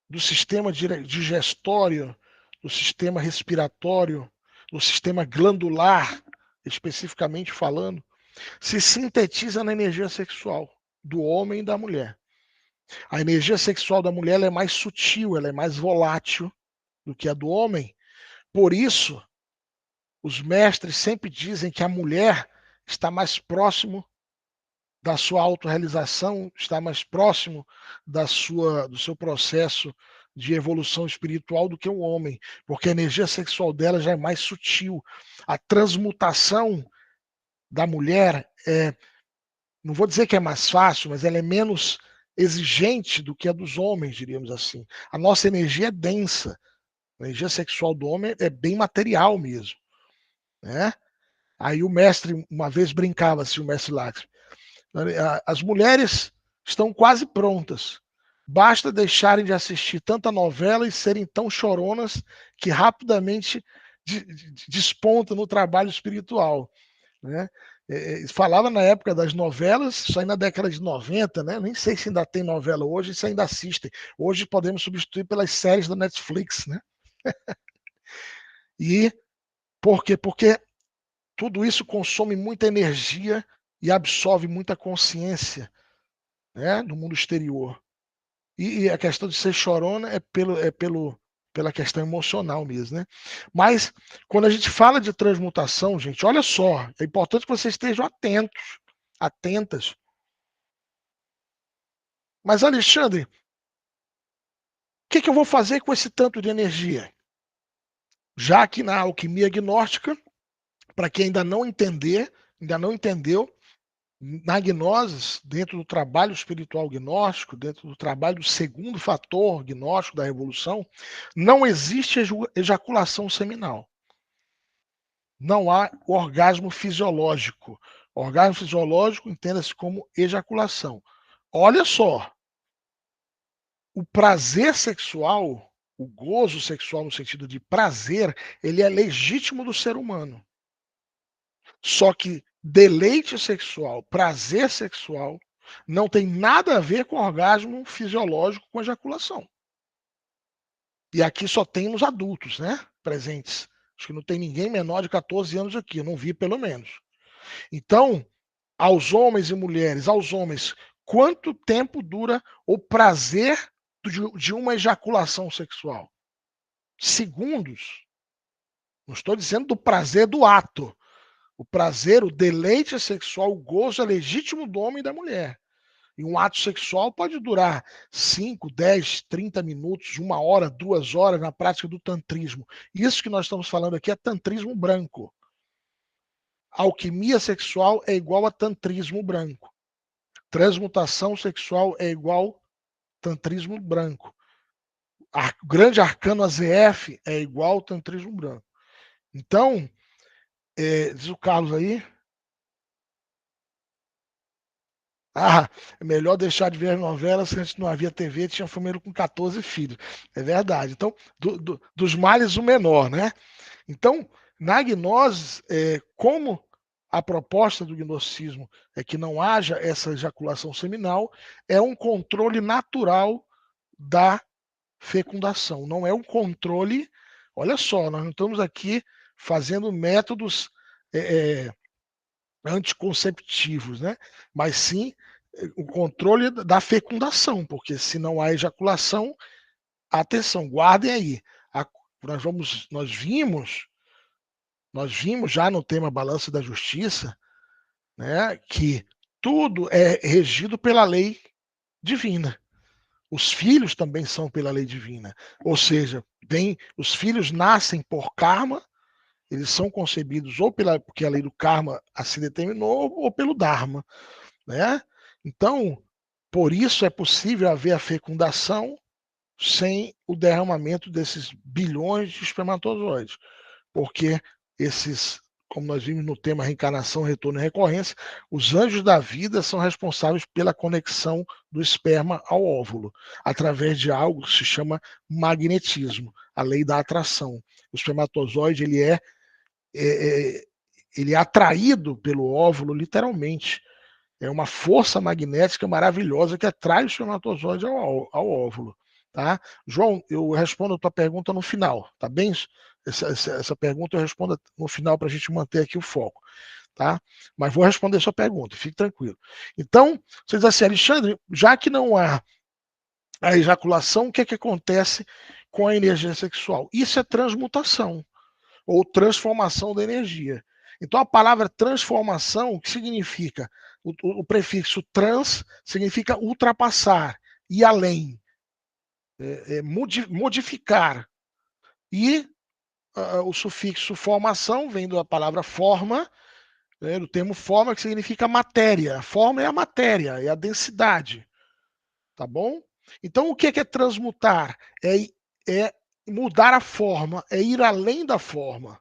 do sistema digestório, do sistema respiratório, do sistema glandular, especificamente falando, se sintetiza na energia sexual do homem e da mulher. A energia sexual da mulher ela é mais sutil, ela é mais volátil do que a do homem. Por isso, os mestres sempre dizem que a mulher está mais próximo da sua autorrealização, está mais próximo do seu processo de evolução espiritual do que o homem, porque a energia sexual dela já é mais sutil. A transmutação da mulher não vou dizer que é mais fácil, mas ela é menos exigente do que a dos homens, diríamos assim. A nossa energia é densa. A energia sexual do homem é bem material mesmo, né? Aí o mestre uma vez brincava assim, o mestre Lattes, as mulheres estão quase prontas. Basta deixarem de assistir tanta novela e serem tão choronas que rapidamente despontam no trabalho espiritual, né? Falava na época das novelas, isso aí na década de 90, né? Nem sei se ainda tem novela hoje, se ainda assistem. Hoje podemos substituir pelas séries da Netflix, né? E por quê? Porque tudo isso consome muita energia e absorve muita consciência, né, no mundo exterior. E a questão de ser chorona é pela questão emocional mesmo, né? Mas quando a gente fala de transmutação, gente, olha só, é importante que vocês estejam atentos, atentas. Mas Alexandre, o que eu vou fazer com esse tanto de energia? Já que na alquimia gnóstica, para quem ainda não entendeu, na gnose, dentro do trabalho espiritual gnóstico, dentro do trabalho do segundo fator gnóstico da revolução, não existe ejaculação seminal. Não há orgasmo fisiológico. Orgasmo fisiológico entenda-se como ejaculação. Olha só, o prazer sexual, o gozo sexual no sentido de prazer, ele é legítimo do ser humano. Só que deleite sexual, prazer sexual, não tem nada a ver com orgasmo fisiológico com ejaculação. E aqui só tem os adultos, né? Presentes. Acho que não tem ninguém menor de 14 anos aqui, eu não vi pelo menos. Então, aos homens e mulheres, aos homens, quanto tempo dura o prazer de uma ejaculação sexual? Segundos. Não estou dizendo do prazer do ato. O prazer, o deleite sexual, o gozo é legítimo do homem e da mulher. E um ato sexual pode durar 5, 10, 30 minutos, 1 hora, 2 horas na prática do tantrismo. Isso que nós estamos falando aqui é tantrismo branco. Alquimia sexual é igual a tantrismo branco. Transmutação sexual é igual a tantrismo branco. O grande arcano AZF é igual ao tantrismo branco. Então, diz o Carlos aí. É melhor deixar de ver as novelas, que antes não havia TV, tinha família com 14 filhos. É verdade. Então, dos males o menor, né? Então, na gnose, como a proposta do gnosticismo é que não haja essa ejaculação seminal, é um controle natural da fecundação. Não é um controle. Olha só, nós não estamos aqui fazendo métodos anticonceptivos, né? Mas sim o controle da fecundação, porque se não há ejaculação, atenção, guardem aí. Nós vimos já no tema Balança da Justiça, né, que tudo é regido pela lei divina. Os filhos também são pela lei divina. Ou seja, os filhos nascem por karma, eles são concebidos ou porque a lei do karma assim determinou, ou pelo dharma, né? Então, por isso é possível haver a fecundação sem o derramamento desses bilhões de espermatozoides, porque como nós vimos no tema reencarnação, retorno e recorrência, os anjos da vida são responsáveis pela conexão do esperma ao óvulo, através de algo que se chama magnetismo, a lei da atração. O espermatozoide ele é atraído pelo óvulo, literalmente. É uma força magnética maravilhosa que atrai o espermatozoide ao óvulo. Tá? João, eu respondo a tua pergunta no final, tá bem? Essa pergunta eu respondo no final para a gente manter aqui o foco. Tá? Mas vou responder a sua pergunta, fique tranquilo. Então, você diz assim, Alexandre, já que não há a ejaculação, o que é que acontece com a energia sexual? Isso é transmutação ou transformação da energia. Então, a palavra transformação, o que significa? O prefixo trans significa ultrapassar, ir além, modificar. E o sufixo formação vem da palavra forma, do termo forma, que significa matéria. A forma é a matéria, é a densidade. Tá bom? Então, o que é transmutar? É mudar a forma, é ir além da forma.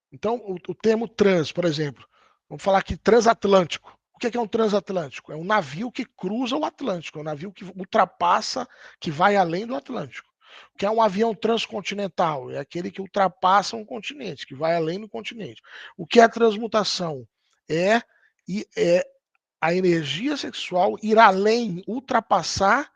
Então, o termo trans, por exemplo, vamos falar aqui transatlântico. O que é um transatlântico? É um navio que cruza o Atlântico, é um navio que ultrapassa, que vai além do Atlântico. O que é um avião transcontinental? É aquele que ultrapassa um continente, que vai além do continente. O que é transmutação? É a energia sexual ir além, ultrapassar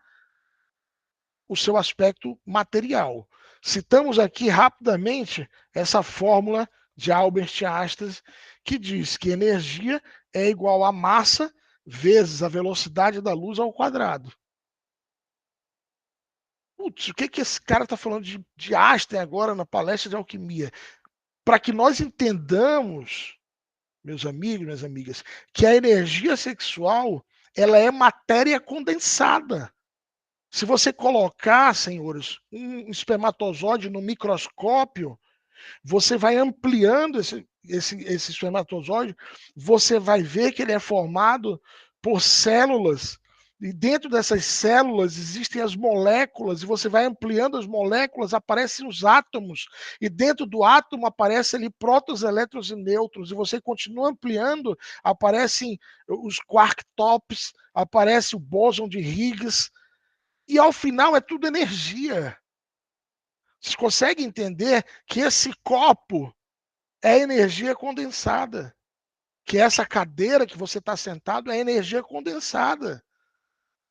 o seu aspecto material. Citamos aqui rapidamente essa fórmula de Albert Einstein, que diz que energia é igual a massa vezes a velocidade da luz ao quadrado. Putz, o que esse cara está falando de Einstein agora na palestra de alquimia? Para que nós entendamos, meus amigos, minhas amigas, que a energia sexual ela é matéria condensada. Se você colocar, senhores, um espermatozoide no microscópio, você vai ampliando esse espermatozoide, você vai ver que ele é formado por células, e dentro dessas células existem as moléculas, e você vai ampliando as moléculas, aparecem os átomos, e dentro do átomo aparecem ali prótons, elétrons e nêutrons, e você continua ampliando, aparecem os quark tops, aparece o bóson de Higgs, e ao final é tudo energia. Vocês conseguem entender que esse copo é energia condensada? Que essa cadeira que você está sentado é energia condensada?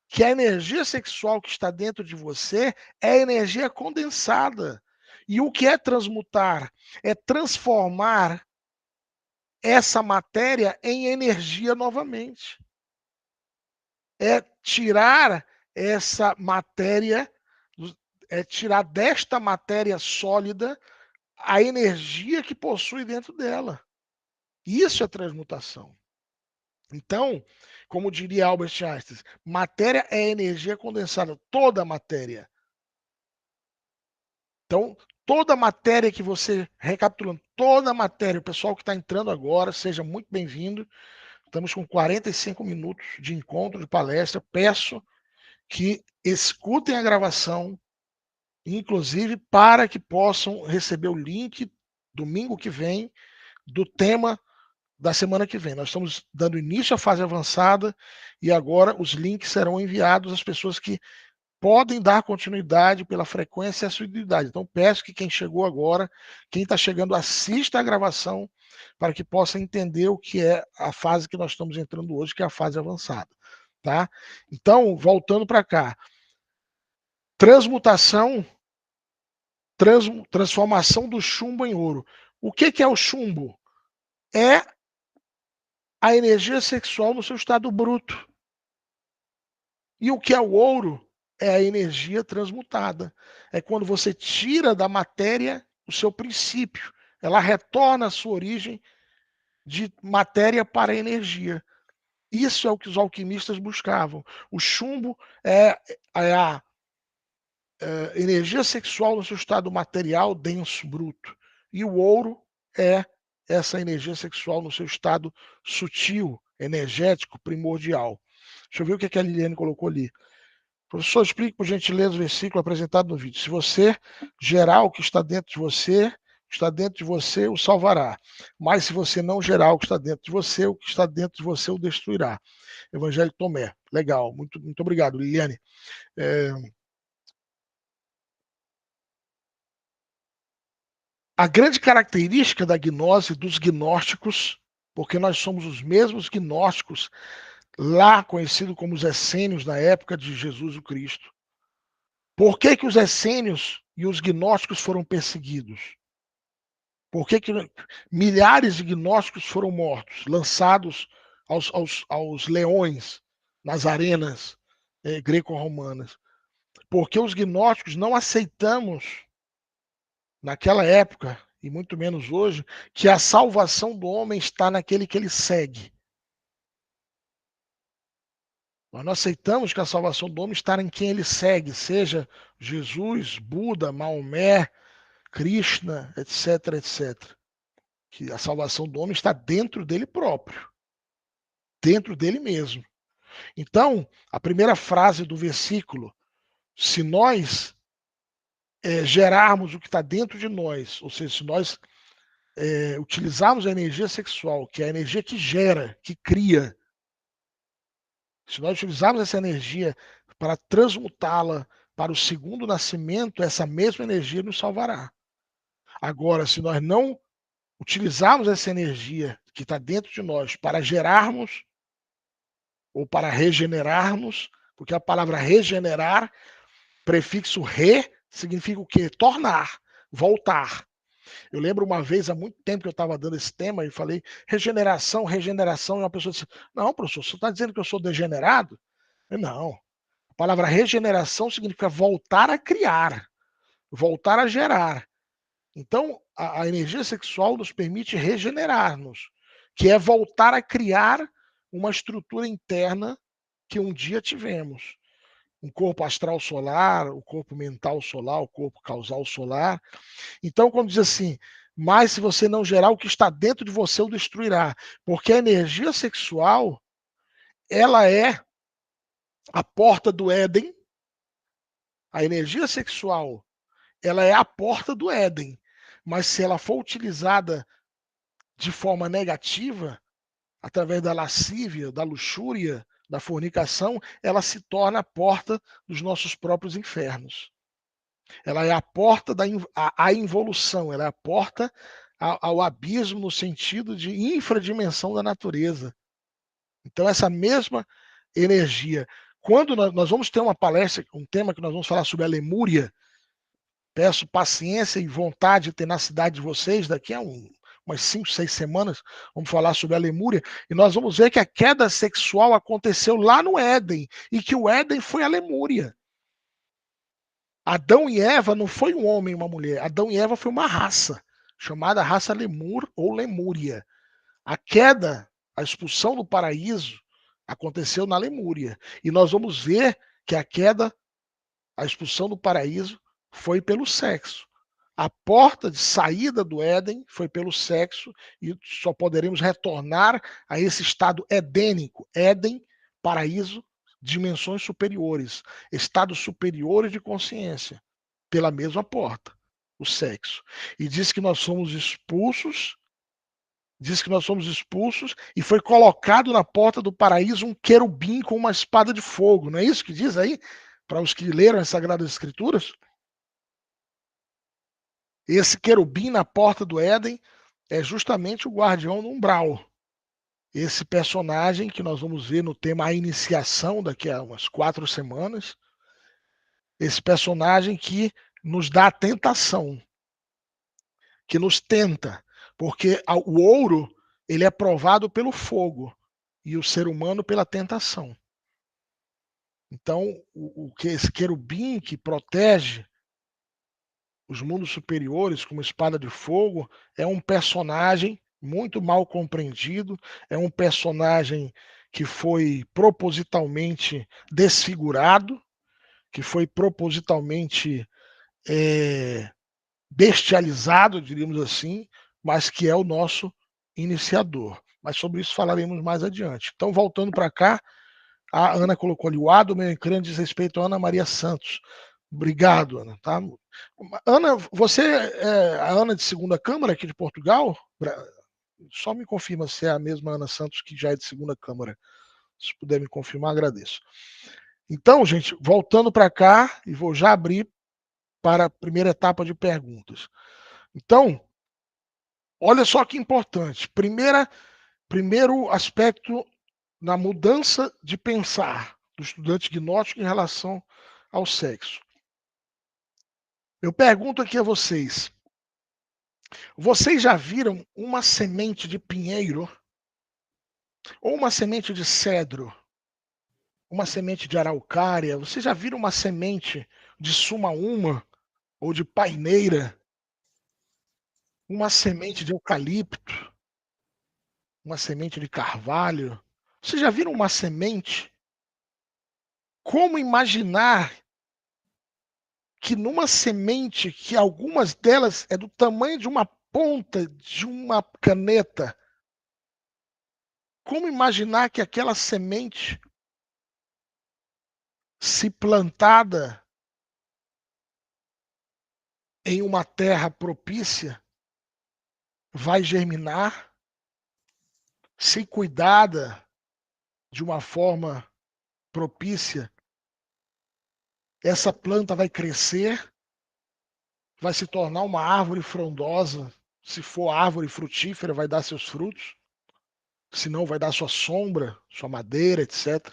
Que a energia sexual que está dentro de você é energia condensada? E o que é transmutar? É transformar essa matéria em energia novamente. É tirar essa matéria, é tirar desta matéria sólida, a energia que possui dentro dela. Isso é transmutação. Então, como diria Albert Einstein, matéria é energia condensada, toda matéria. Então, toda matéria que você, recapitulando, toda matéria, o pessoal que está entrando agora, seja muito bem-vindo. Estamos com 45 minutos de encontro, de palestra. Peço que escutem a gravação, inclusive para que possam receber o link domingo que vem do tema da semana que vem. Nós estamos dando início à fase avançada e agora os links serão enviados às pessoas que podem dar continuidade pela frequência e assiduidade. Então, peço que quem chegou agora, quem está chegando, assista a gravação para que possa entender o que é a fase que nós estamos entrando hoje, que é a fase avançada. Tá? Então, voltando para cá. Transmutação, transformação do chumbo em ouro. O que é o chumbo? É a energia sexual no seu estado bruto. E o que é o ouro? É a energia transmutada. É quando você tira da matéria o seu princípio. Ela retorna à sua origem de matéria para energia. Isso é o que os alquimistas buscavam. O chumbo é a energia sexual no seu estado material denso, bruto. E o ouro é essa energia sexual no seu estado sutil, energético, primordial. Deixa eu ver o que a Liliane colocou ali. Professor, explique, por gentileza, o versículo apresentado no vídeo. Se você gerar o que está dentro de você o salvará. Mas se você não gerar o que está dentro de você, o que está dentro de você o destruirá. Evangelho de Tomé. Legal. Muito obrigado, Liliane. A grande característica da gnose dos gnósticos, porque nós somos os mesmos gnósticos lá conhecido como os essênios na época de Jesus o Cristo. Por que os essênios e os gnósticos foram perseguidos? Por que milhares de gnósticos foram mortos, lançados aos leões nas arenas greco-romanas? Porque os gnósticos não aceitamos, naquela época, e muito menos hoje, que a salvação do homem está naquele que ele segue. Nós não aceitamos que a salvação do homem está em quem ele segue, seja Jesus, Buda, Maomé, Krishna, etc, etc. Que a salvação do homem está dentro dele próprio, dentro dele mesmo. Então, a primeira frase do versículo, se nós gerarmos o que está dentro de nós, ou seja, se nós utilizarmos a energia sexual, que é a energia que gera, que cria, se nós utilizarmos essa energia para transmutá-la para o segundo nascimento, essa mesma energia nos salvará. Agora, se nós não utilizarmos essa energia que está dentro de nós para gerarmos ou para regenerarmos, porque a palavra regenerar, prefixo re, significa o quê? Tornar, voltar. Eu lembro uma vez, há muito tempo que eu estava dando esse tema, e falei regeneração, e uma pessoa disse, não, professor, você está dizendo que eu sou degenerado? Não. A palavra regeneração significa voltar a criar, voltar a gerar. Então, a energia sexual nos permite regenerar-nos, que é voltar a criar uma estrutura interna que um dia tivemos. Um corpo astral solar, o corpo mental solar, o corpo causal solar. Então, quando diz assim, mas se você não gerar, o que está dentro de você o destruirá. Porque a energia sexual, ela é a porta do Éden. A energia sexual, ela é a porta do Éden. Mas se ela for utilizada de forma negativa, através da lascívia, da luxúria, da fornicação, ela se torna a porta dos nossos próprios infernos. Ela é a porta da involução, ela é a porta ao abismo no sentido de infradimensão da natureza. Então, essa mesma energia. Quando nós vamos ter uma palestra, um tema que nós vamos falar sobre a Lemúria, peço paciência e vontade e tenacidade de vocês, daqui a umas 5, 6 semanas, vamos falar sobre a Lemúria, e nós vamos ver que a queda sexual aconteceu lá no Éden, e que o Éden foi a Lemúria. Adão e Eva não foi um homem e uma mulher, Adão e Eva foi uma raça. chamada raça Lemur ou Lemúria. A queda, a expulsão do paraíso aconteceu na Lemúria. E nós vamos ver que a queda, a expulsão do paraíso foi pelo sexo. A porta de saída do Éden foi pelo sexo e só poderemos retornar a esse estado edênico. Éden, paraíso, dimensões superiores, estados superiores de consciência, pela mesma porta, o sexo. E diz que nós somos expulsos, e foi colocado na porta do paraíso um querubim com uma espada de fogo. Não é isso que diz aí? Para os que leram as Sagradas Escrituras? Esse querubim na porta do Éden é justamente o guardião do umbral. Esse personagem que nós vamos ver no tema A Iniciação daqui a umas 4 semanas. Esse personagem que nos dá a tentação, que nos tenta, porque o ouro ele é provado pelo fogo e o ser humano pela tentação. Então, esse querubim que protege os mundos superiores com uma espada de fogo é um personagem muito mal compreendido, é um personagem que foi propositalmente desfigurado, que foi propositalmente bestializado, diríamos assim, mas que é o nosso iniciador. Mas sobre isso falaremos mais adiante. Então, voltando para cá, a Ana colocou ali o A do meu ecrã diz respeito a Ana Maria Santos. Obrigado, Ana. Tá? Ana, você é a Ana de Segunda Câmara aqui de Portugal? Só me confirma se é a mesma Ana Santos que já é de Segunda Câmara. Se puder me confirmar, agradeço. Então, gente, voltando para cá, e vou já abrir para a primeira etapa de perguntas. Então, olha só que importante. Primeiro aspecto na mudança de pensar do estudante gnóstico em relação ao sexo. Eu pergunto aqui a vocês: vocês já viram uma semente de pinheiro? Ou uma semente de cedro? Uma semente de araucária? Vocês já viram uma semente de sumaúma? Ou de paineira? Uma semente de eucalipto? Uma semente de carvalho? Vocês já viram uma semente? Como imaginar que numa semente, que algumas delas é do tamanho de uma ponta de uma caneta, como imaginar que aquela semente, se plantada em uma terra propícia, vai germinar, se cuidada de uma forma propícia, essa planta vai crescer, vai se tornar uma árvore frondosa, se for árvore frutífera, vai dar seus frutos, se não vai dar sua sombra, sua madeira, etc.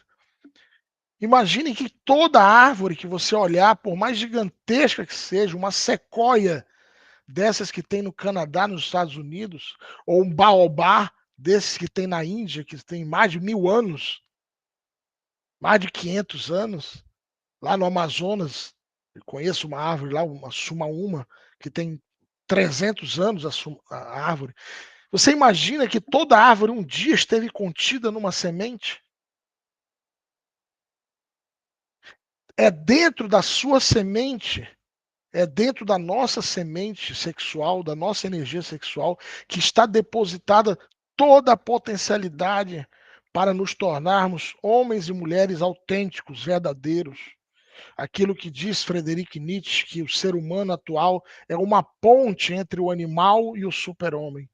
Imaginem que toda árvore que você olhar, por mais gigantesca que seja, uma sequoia dessas que tem no Canadá, nos Estados Unidos, ou um baobá desses que tem na Índia, que tem mais de 1000 anos, mais de 500 anos, lá no Amazonas, eu conheço uma árvore lá, uma sumaúma, que tem 300 anos a árvore. Você imagina que toda árvore um dia esteve contida numa semente? É dentro da sua semente, é dentro da nossa semente sexual, da nossa energia sexual, que está depositada toda a potencialidade para nos tornarmos homens e mulheres autênticos, verdadeiros. Aquilo que diz Friedrich Nietzsche, que o ser humano atual é uma ponte entre o animal e o super-homem.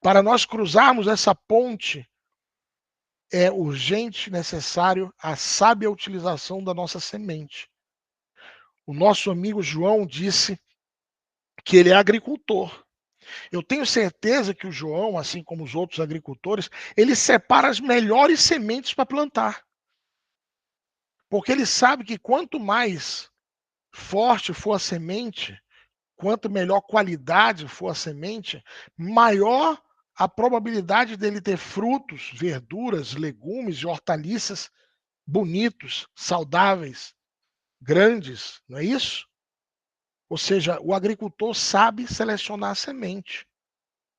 Para nós cruzarmos essa ponte, é urgente, necessário a sábia utilização da nossa semente. O nosso amigo João disse que ele é agricultor. Eu tenho certeza que o João, assim como os outros agricultores, ele separa as melhores sementes para plantar. Porque ele sabe que quanto mais forte for a semente, quanto melhor qualidade for a semente, maior a probabilidade dele ter frutos, verduras, legumes e hortaliças bonitos, saudáveis, grandes, não é isso? Ou seja, o agricultor sabe selecionar a semente,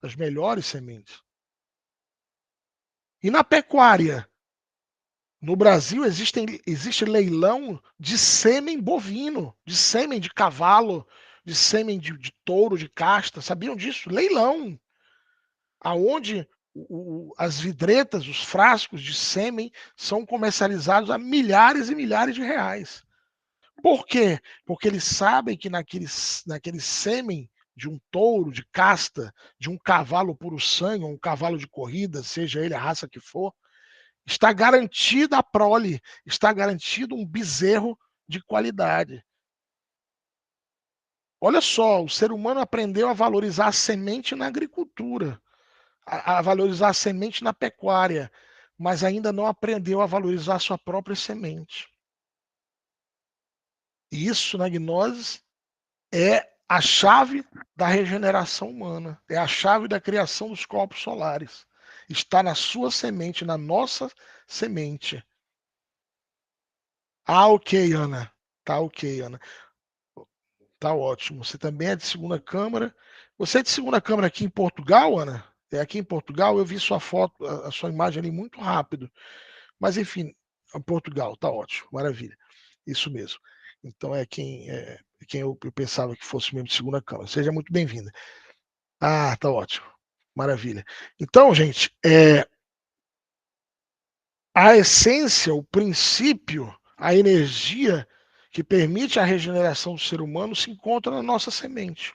as melhores sementes. E na pecuária, no Brasil existe leilão de sêmen bovino, de sêmen de cavalo, de sêmen de touro, de casta. Sabiam disso? Leilão. Aonde as vidretas, os frascos de sêmen são comercializados a milhares e milhares de reais. Por quê? Porque eles sabem que naquele sêmen de um touro, de casta, de um cavalo puro sangue, ou um cavalo de corrida, seja ele a raça que for, está garantida a prole, está garantido um bezerro de qualidade. Olha só, o ser humano aprendeu a valorizar a semente na agricultura, a valorizar a semente na pecuária, mas ainda não aprendeu a valorizar a sua própria semente. E isso na gnose é a chave da regeneração humana, é a chave da criação dos corpos solares. Está na sua semente, na nossa semente. Ah, ok, Ana. Tá ok, Ana. Tá ótimo. Você também é de segunda câmara. Você é de segunda câmara aqui em Portugal, Ana? É aqui em Portugal. Eu vi sua foto, a sua imagem ali muito rápido. Mas enfim, Portugal, tá ótimo, maravilha. Isso mesmo. Então é quem eu pensava que fosse mesmo de segunda câmara. Seja muito bem-vinda. Ah, tá ótimo. Maravilha. Então, gente, a essência, o princípio, a energia que permite a regeneração do ser humano se encontra na nossa semente.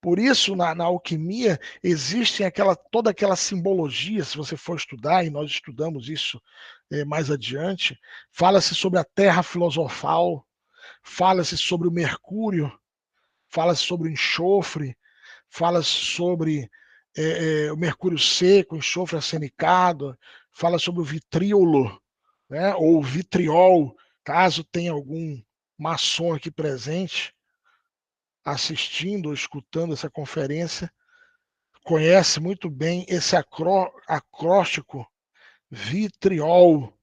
Por isso, na alquimia, existem toda aquela simbologia, se você for estudar, e nós estudamos isso mais adiante, fala-se sobre a terra filosofal, fala-se sobre o mercúrio, fala-se sobre o enxofre, fala-se sobre o mercúrio seco, o enxofre arsenicado, fala sobre o vitríolo, né, ou vitriol, caso tenha algum maçom aqui presente, assistindo ou escutando essa conferência, conhece muito bem esse acróstico vitriol,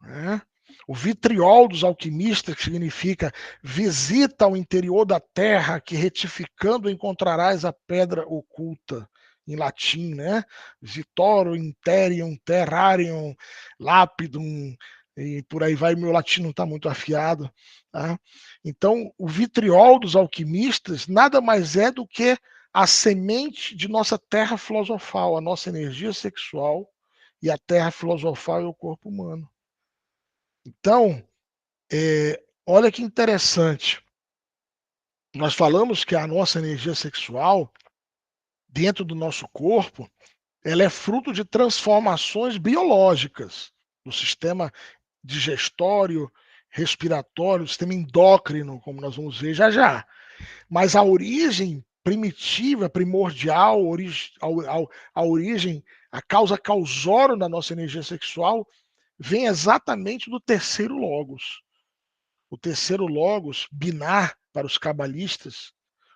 né? O vitriol dos alquimistas, que significa visita ao interior da terra, que retificando encontrarás a pedra oculta, em latim, né? Vitoro, interium, terrarium, lapidum, e por aí vai, meu latim não está muito afiado. Tá? Então, o vitriol dos alquimistas nada mais é do que a semente de nossa terra filosofal, a nossa energia sexual, e a terra filosofal é o corpo humano. Então, olha que interessante. Nós falamos que a nossa energia sexual, dentro do nosso corpo, ela é fruto de transformações biológicas do sistema digestório, respiratório, sistema endócrino, como nós vamos ver já já. Mas a origem primitiva, primordial, a origem, a causa causória da nossa energia sexual vem exatamente do terceiro logos. O terceiro logos, binar para os cabalistas,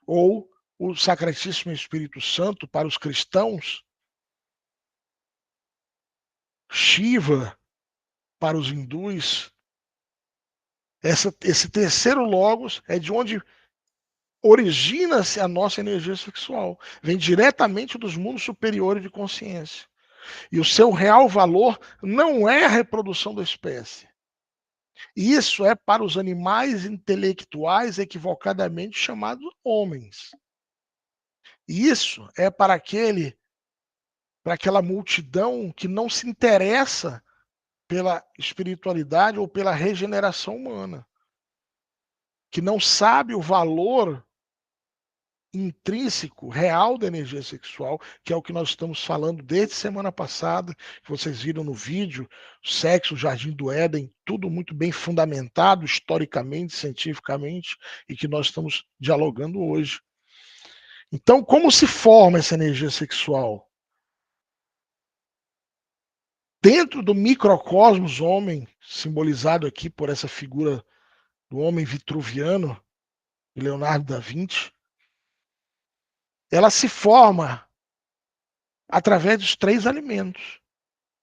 ou o Sacratíssimo Espírito Santo para os cristãos, Shiva para os hindus. Esse terceiro logos é de onde origina-se a nossa energia sexual. Vem diretamente dos mundos superiores de consciência. E o seu real valor não é a reprodução da espécie. Isso é para os animais intelectuais equivocadamente chamados homens. Isso é para aquela multidão que não se interessa pela espiritualidade ou pela regeneração humana, que não sabe o valor intrínseco, real da energia sexual, que é o que nós estamos falando desde semana passada, que vocês viram no vídeo, sexo, o Jardim do Éden, tudo muito bem fundamentado historicamente, cientificamente, e que nós estamos dialogando hoje. Então, como se forma essa energia sexual? Dentro do microcosmos homem, simbolizado aqui por essa figura do homem vitruviano, de Leonardo da Vinci, ela se forma através dos três alimentos: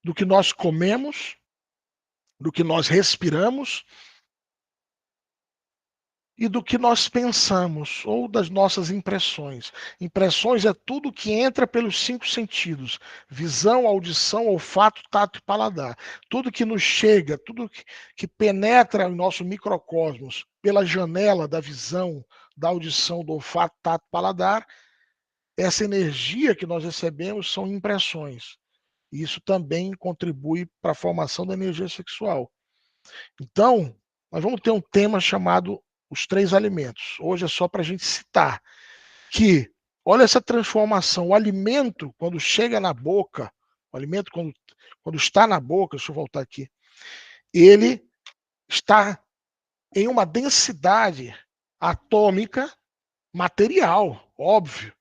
do que nós comemos, do que nós respiramos e do que nós pensamos, ou das nossas impressões. Impressões é tudo que entra pelos 5 sentidos: visão, audição, olfato, tato e paladar. Tudo que nos chega, tudo que penetra em nosso microcosmos pela janela da visão, da audição, do olfato, tato e paladar, essa energia que nós recebemos são impressões. E isso também contribui para a formação da energia sexual. Então, nós vamos ter um tema chamado os 3 alimentos. Hoje é só para a gente citar que, olha essa transformação, o alimento, quando chega na boca, o alimento, quando está na boca, deixa eu voltar aqui, ele está em uma densidade atômica material, óbvio.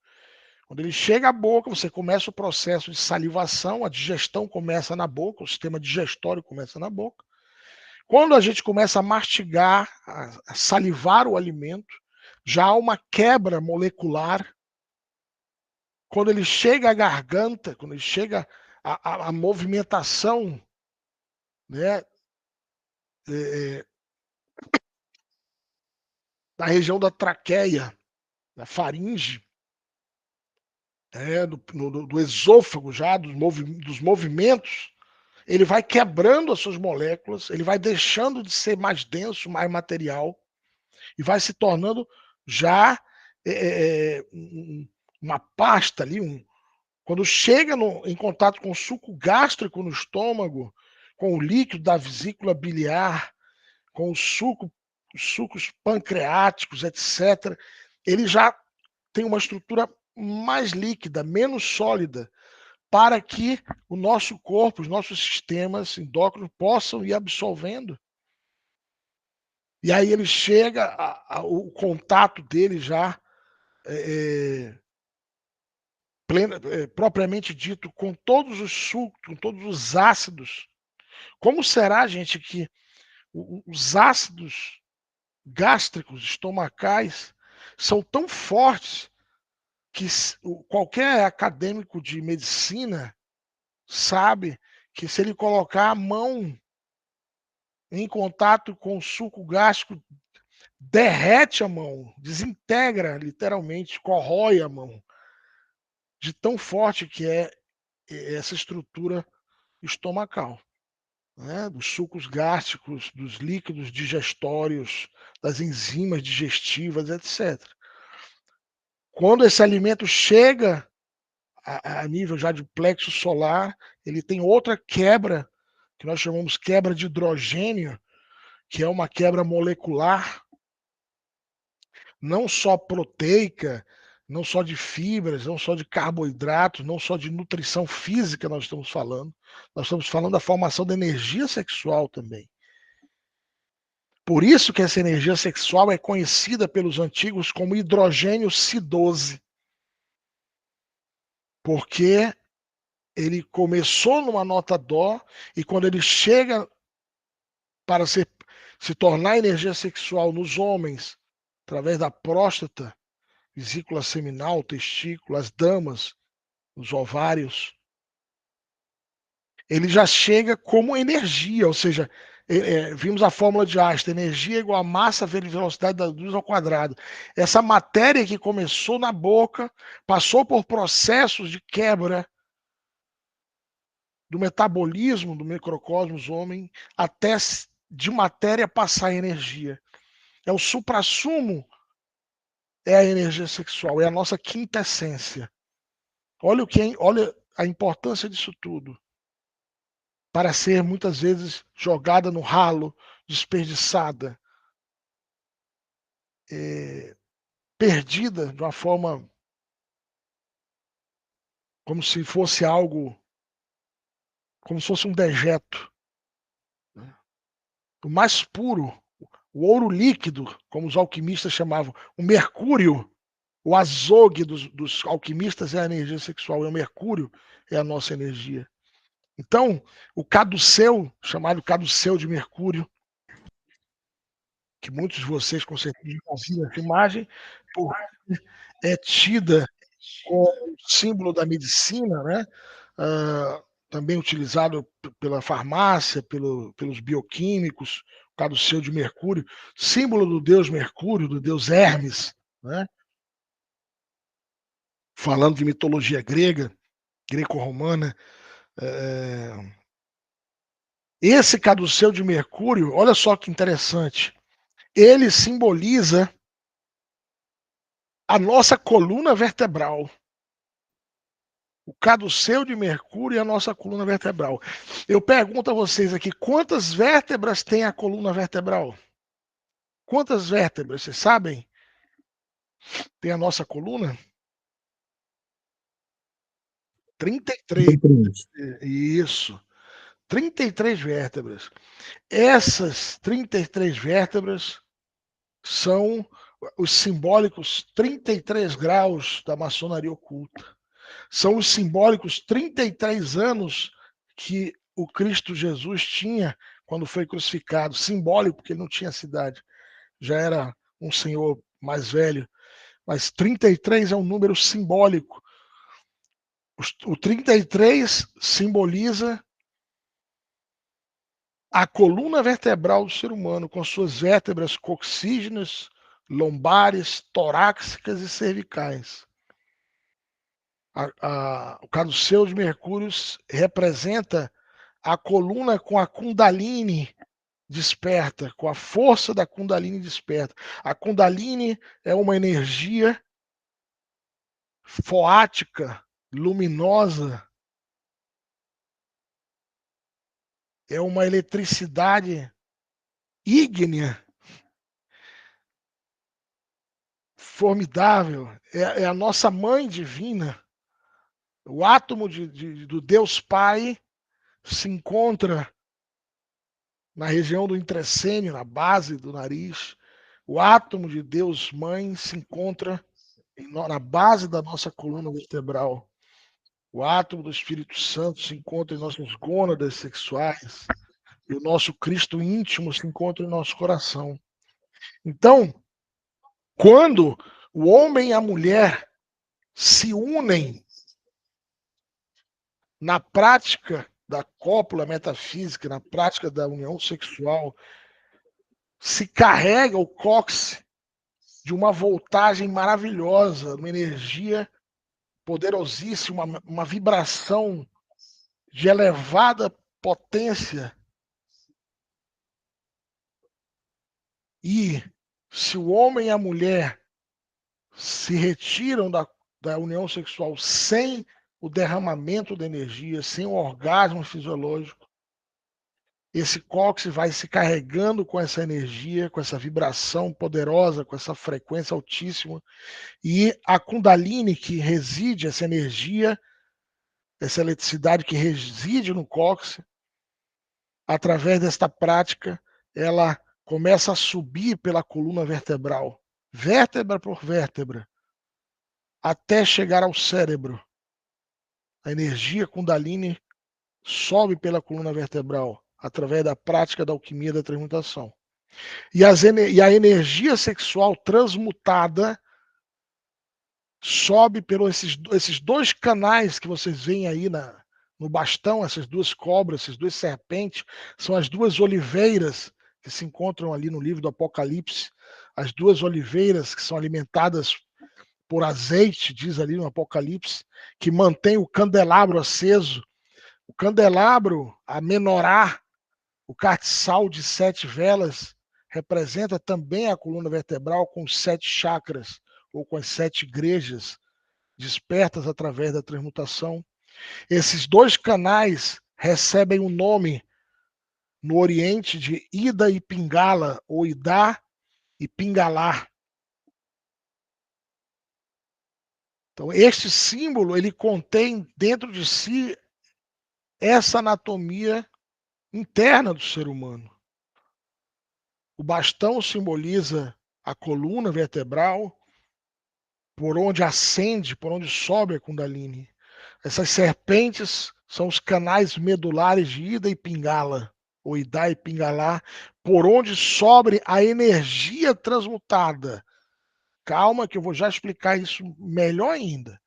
Quando ele chega à boca, você começa o processo de salivação, a digestão começa na boca, o sistema digestório começa na boca. Quando a gente começa a mastigar, a salivar o alimento, já há uma quebra molecular. Quando ele chega à garganta, quando ele chega à movimentação, né, da região da traqueia, da faringe, do esôfago já, dos movimentos, ele vai quebrando as suas moléculas, ele vai deixando de ser mais denso, mais material, e vai se tornando já uma pasta ali. Quando chega em contato com o suco gástrico no estômago, com o líquido da vesícula biliar, com os sucos pancreáticos, etc., ele já tem uma estrutura mais líquida, menos sólida, para que o nosso corpo, os nossos sistemas endócrinos possam ir absorvendo. E aí ele chega, o contato dele já propriamente dito, com todos os sucos, com todos os ácidos. Como será, gente, que os ácidos gástricos, estomacais, são tão fortes que qualquer acadêmico de medicina sabe que se ele colocar a mão em contato com o suco gástrico, derrete a mão, desintegra literalmente, corrói a mão, de tão forte que é essa estrutura estomacal, né? Dos sucos gástricos, dos líquidos digestórios, das enzimas digestivas, etc. Quando esse alimento chega a nível já de plexo solar, ele tem outra quebra, que nós chamamos quebra de hidrogênio, que é uma quebra molecular, não só proteica, não só de fibras, não só de carboidratos, não só de nutrição física nós estamos falando da formação da energia sexual também. Por isso que essa energia sexual é conhecida pelos antigos como hidrogênio C12. Porque ele começou numa nota dó e quando ele chega para se tornar energia sexual nos homens, através da próstata, vesícula seminal, testículo, as damas, os ovários, ele já chega como energia, ou seja, vimos a fórmula de Einstein, energia igual a massa vezes velocidade da luz ao quadrado. Essa matéria que começou na boca, passou por processos de quebra do metabolismo do microcosmos homem, até de matéria passar a energia. É o suprassumo, é a energia sexual, é a nossa quinta essência. Olha a importância disso tudo. Para ser muitas vezes jogada no ralo, desperdiçada, perdida de uma forma como se fosse algo, como se fosse um dejeto. O mais puro, o ouro líquido, como os alquimistas chamavam, o mercúrio, o azogue dos alquimistas é a energia sexual, e o mercúrio é a nossa energia. Então, o caduceu, chamado caduceu de Mercúrio, que muitos de vocês com certeza já viram essa imagem, é tida como símbolo da medicina, né? Também utilizado pela farmácia, pelos bioquímicos. O caduceu de Mercúrio, símbolo do deus Mercúrio, do deus Hermes, né? Falando de mitologia grega, greco-romana. Esse caduceu de Mercúrio, olha só que interessante, ele simboliza a nossa coluna vertebral. O caduceu de Mercúrio é a nossa coluna vertebral. Eu pergunto a vocês aqui, quantas vértebras tem a coluna vertebral? Quantas vértebras, vocês sabem? Tem a nossa coluna? 33. Isso. 33 vértebras. Essas 33 vértebras são os simbólicos 33 graus da maçonaria oculta. São os simbólicos 33 anos que o Cristo Jesus tinha quando foi crucificado. Simbólico, porque ele não tinha cidade. Já era um senhor mais velho. Mas 33 é um número simbólico. O 33 simboliza a coluna vertebral do ser humano, com suas vértebras coxígenas, lombares, torácicas e cervicais. O caduceu de Mercúrio representa a coluna com a Kundalini desperta, com a força da Kundalini desperta. A Kundalini é uma energia foática, luminosa, é uma eletricidade ígnea, formidável, é a nossa mãe divina. O átomo do Deus Pai se encontra na região do entrecênio, na base do nariz. O átomo de Deus Mãe se encontra na base da nossa coluna vertebral. O átomo do Espírito Santo se encontra em nossas gônadas sexuais. E o nosso Cristo íntimo se encontra em nosso coração. Então, quando o homem e a mulher se unem na prática da cópula metafísica, na prática da união sexual, se carrega o cóccix de uma voltagem maravilhosa, uma energia poderosíssima, uma vibração de elevada potência. E se o homem e a mulher se retiram da união sexual sem o derramamento de energia, sem o orgasmo fisiológico, esse cóccix vai se carregando com essa energia, com essa vibração poderosa, com essa frequência altíssima, e a Kundalini que reside, essa energia, essa eletricidade que reside no cóccix, através desta prática, ela começa a subir pela coluna vertebral, vértebra por vértebra, até chegar ao cérebro. A energia Kundalini sobe pela coluna vertebral, através da prática da alquimia da transmutação. E a energia sexual transmutada sobe pelos esses dois canais que vocês veem aí no bastão, essas duas cobras, essas duas serpentes, são as duas oliveiras que se encontram ali no livro do Apocalipse, as duas oliveiras que são alimentadas por azeite, diz ali no Apocalipse, que mantém o candelabro aceso. O candelabro, a menorá, o castiçal de 7 velas, representa também a coluna vertebral com os 7 chakras, ou com as 7 igrejas despertas através da transmutação. Esses dois canais recebem o nome no Oriente de Ida e Pingala, ou Idá e Pingalá. Então, este símbolo, ele contém dentro de si essa anatomia interna do ser humano. O bastão simboliza a coluna vertebral, por onde ascende, por onde sobe a Kundalini. Essas serpentes são os canais medulares de Ida e Pingala, ou Idá e Pingalá, por onde sobe a energia transmutada. Calma que eu vou já explicar isso melhor ainda.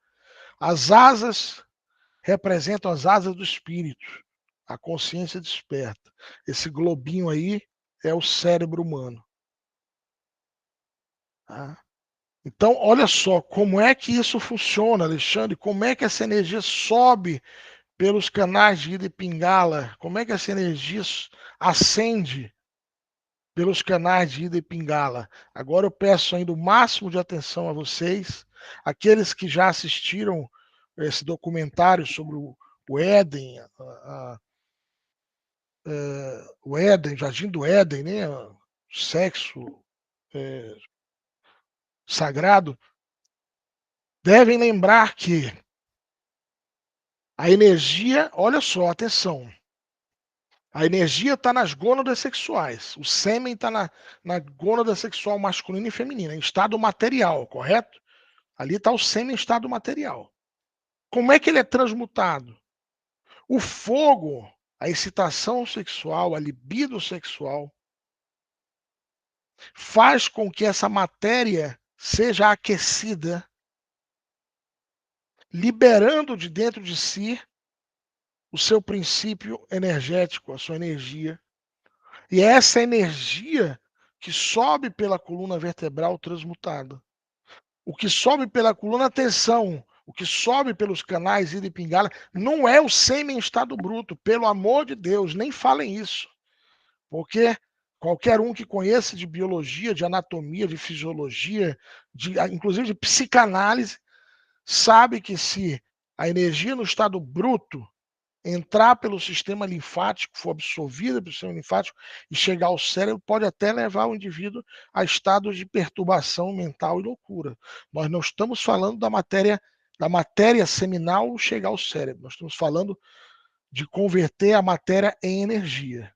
As asas representam as asas do espírito, a consciência desperta. Esse globinho aí é o cérebro humano. Tá? Então, olha só como é que isso funciona, Alexandre. Como é que essa energia sobe pelos canais de ida e pingala? Como é que essa energia ascende pelos canais de ida e pingala? Agora eu peço ainda o máximo de atenção a vocês, aqueles que já assistiram esse documentário sobre o Éden, o Éden, Jardim do Éden, né? O sexo sagrado, devem lembrar que a energia, olha só, atenção, a energia está nas gônadas sexuais, o sêmen está na gônada sexual masculina e feminina, em estado material, correto? Ali está o sêmen em estado material. Como é que ele é transmutado? O fogo, a excitação sexual, a libido sexual, faz com que essa matéria seja aquecida, liberando de dentro de si o seu princípio energético, a sua energia. E é essa energia que sobe pela coluna vertebral transmutada. O que sobe pela coluna, atenção, o que sobe pelos canais ida e pingala, não é o sêmen em estado bruto, pelo amor de Deus, nem falem isso. Porque qualquer um que conheça de biologia, de anatomia, de fisiologia, inclusive de psicanálise, sabe que se a energia no estado bruto entrar pelo sistema linfático, for absorvida pelo sistema linfático e chegar ao cérebro, pode até levar o indivíduo a estados de perturbação mental e loucura. Nós não estamos falando da matéria seminal chegar ao cérebro, nós estamos falando de converter a matéria em energia,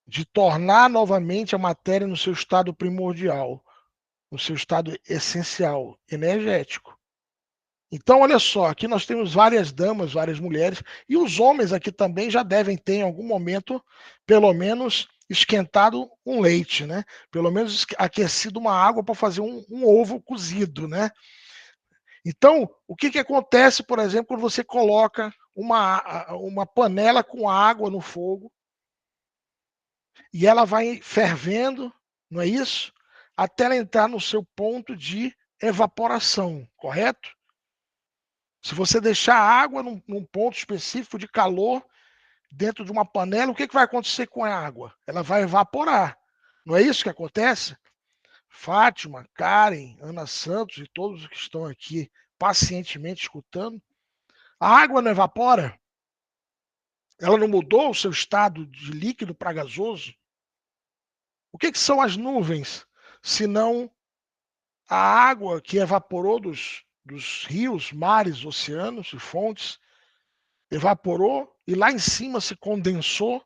de tornar novamente a matéria no seu estado primordial, no seu estado essencial, energético. Então, olha só, aqui nós temos várias damas, várias mulheres, e os homens aqui também já devem ter, em algum momento, pelo menos, esquentado um leite, né? Pelo menos aquecido uma água para fazer um ovo cozido, né? Então, o que acontece, por exemplo, quando você coloca uma panela com água no fogo e ela vai fervendo, não é isso? Até ela entrar no seu ponto de evaporação, correto? Se você deixar a água num ponto específico de calor dentro de uma panela, o que vai acontecer com a água? Ela vai evaporar. Não é isso que acontece? Fátima, Karen, Ana Santos e todos os que estão aqui pacientemente escutando, a água não evapora? Ela não mudou o seu estado de líquido para gasoso? O que são as nuvens, senão a água que evaporou dos rios, mares, oceanos e fontes, evaporou e lá em cima se condensou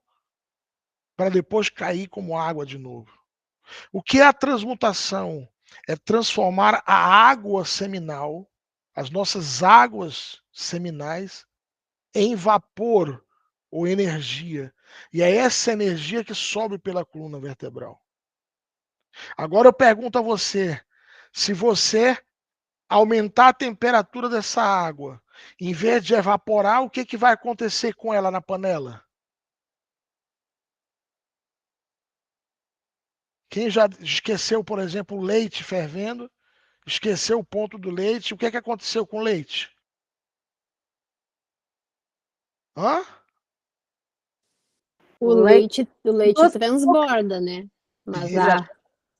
para depois cair como água de novo. O que é a transmutação? É transformar a água seminal, as nossas águas seminais, em vapor ou energia. E é essa energia que sobe pela coluna vertebral. Agora eu pergunto a você, se você aumentar a temperatura dessa água, em vez de evaporar, o que vai acontecer com ela na panela? Quem já esqueceu, por exemplo, o leite fervendo, esqueceu o ponto do leite, o que aconteceu com o leite? Hã? O leite transborda, né? Mas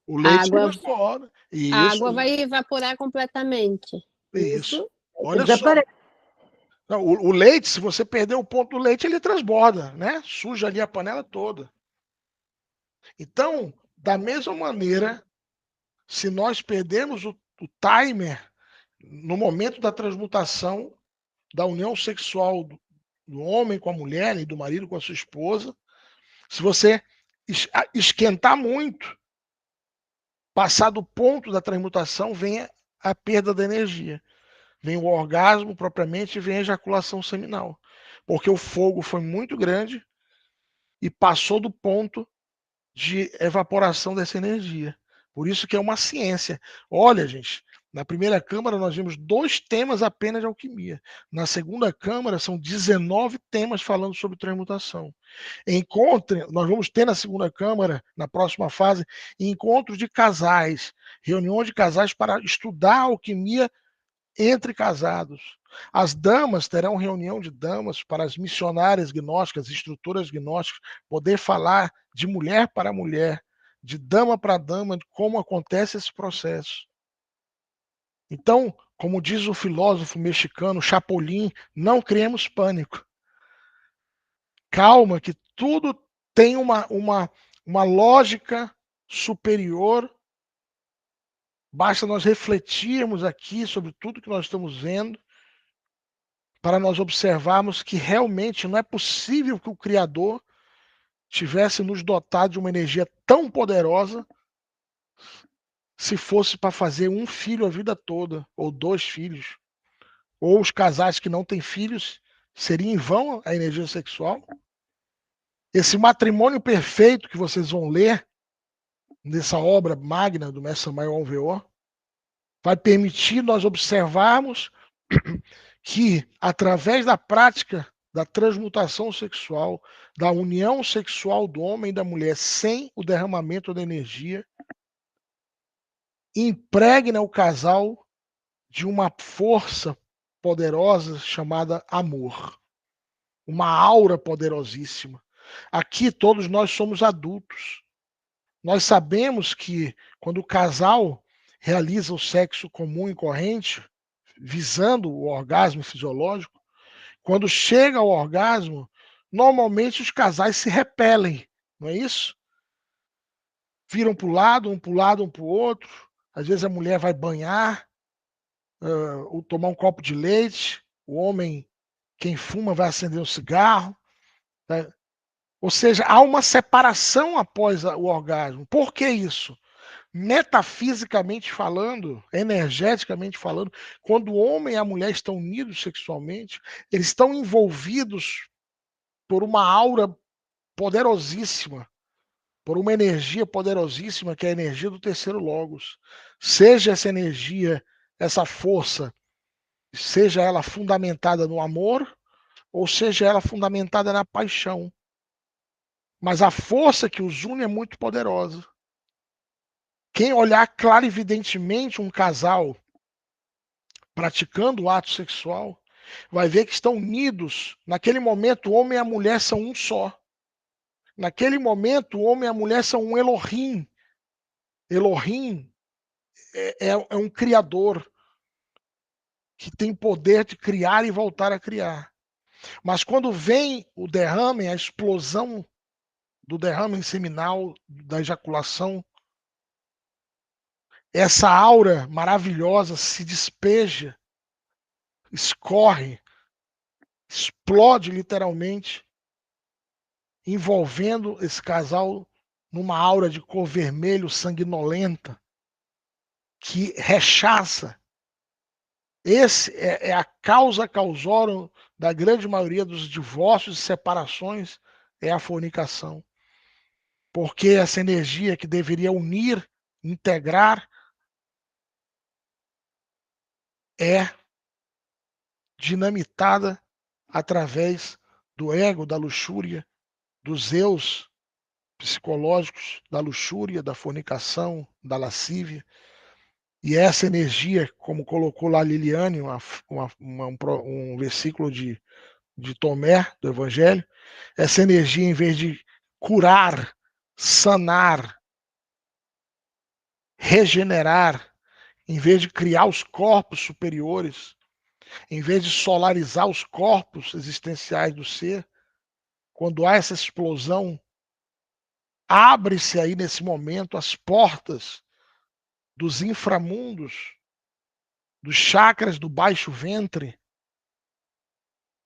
o leite água, transborda. a água vai evaporar completamente. Isso. Olha só. Não, o leite, se você perder o ponto do leite, ele transborda, né? Suja ali a panela toda. Então, da mesma maneira, se nós perdemos o timer no momento da transmutação da união sexual do homem com a mulher e do marido com a sua esposa, se você esquentar muito, passar do ponto da transmutação, vem a perda da energia. Vem o orgasmo propriamente e vem a ejaculação seminal. Porque o fogo foi muito grande e passou do ponto de evaporação dessa energia. Por isso que é uma ciência. Olha, gente, Na primeira câmara, nós vimos 2 temas apenas de alquimia. Na segunda câmara, são 19 temas falando sobre transmutação. Nós vamos ter na segunda câmara, na próxima fase, encontros de casais, reuniões de casais para estudar a alquimia entre casados. As damas terão reunião de damas para as missionárias gnósticas, instrutoras gnósticas, poder falar de mulher para mulher, de dama para dama, de como acontece esse processo. Então, como diz o filósofo mexicano Chapolin, não criemos pânico. Calma, que tudo tem uma lógica superior. Basta nós refletirmos aqui sobre tudo que nós estamos vendo para nós observarmos que realmente não é possível que o Criador tivesse nos dotado de uma energia tão poderosa se fosse para fazer um filho a vida toda, ou 2 filhos. Ou os casais que não têm filhos, seria em vão a energia sexual? Esse matrimônio perfeito que vocês vão ler nessa obra magna do Mestre Samael Aun Weor vai permitir nós observarmos que, através da prática da transmutação sexual, da união sexual do homem e da mulher sem o derramamento da energia, impregna o casal de uma força poderosa chamada amor. Uma aura poderosíssima. Aqui todos nós somos adultos. Nós sabemos que quando o casal realiza o sexo comum e corrente, visando o orgasmo fisiológico, quando chega ao orgasmo, normalmente os casais se repelem, não é isso? Viram para o lado, um para o outro. Às vezes a mulher vai banhar, ou tomar um copo de leite. O homem, quem fuma, vai acender um cigarro. Né? Ou seja, há uma separação após o orgasmo. Por que isso? Metafisicamente falando, energeticamente falando, quando o homem e a mulher estão unidos sexualmente, eles estão envolvidos por uma aura poderosíssima, por uma energia poderosíssima, que é a energia do terceiro logos. Seja essa energia, essa força, seja ela fundamentada no amor, ou seja ela fundamentada na paixão. Mas a força que os une é muito poderosa. Quem olhar clarividentemente um casal praticando o ato sexual, vai ver que estão unidos. Naquele momento, o homem e a mulher são um só. Naquele momento, o homem e a mulher são um Elohim. Elohim é um criador que tem poder de criar e voltar a criar. Mas quando vem o derrame, a explosão do derrame seminal, da ejaculação, essa aura maravilhosa se despeja, escorre, explode literalmente, envolvendo esse casal numa aura de cor vermelho sanguinolenta que rechaça. Esse é a causa causorum da grande maioria dos divórcios e separações, é a fornicação. Porque essa energia que deveria unir, integrar, é dinamitada através do ego, da luxúria, dos eus psicológicos, da luxúria, da fornicação, da lascívia. E essa energia, como colocou lá Liliane, um versículo de Tomé, do Evangelho, essa energia, em vez de curar, sanar, regenerar, em vez de criar os corpos superiores, em vez de solarizar os corpos existenciais do ser, quando há essa explosão, abre-se aí nesse momento as portas dos inframundos, dos chakras do baixo ventre,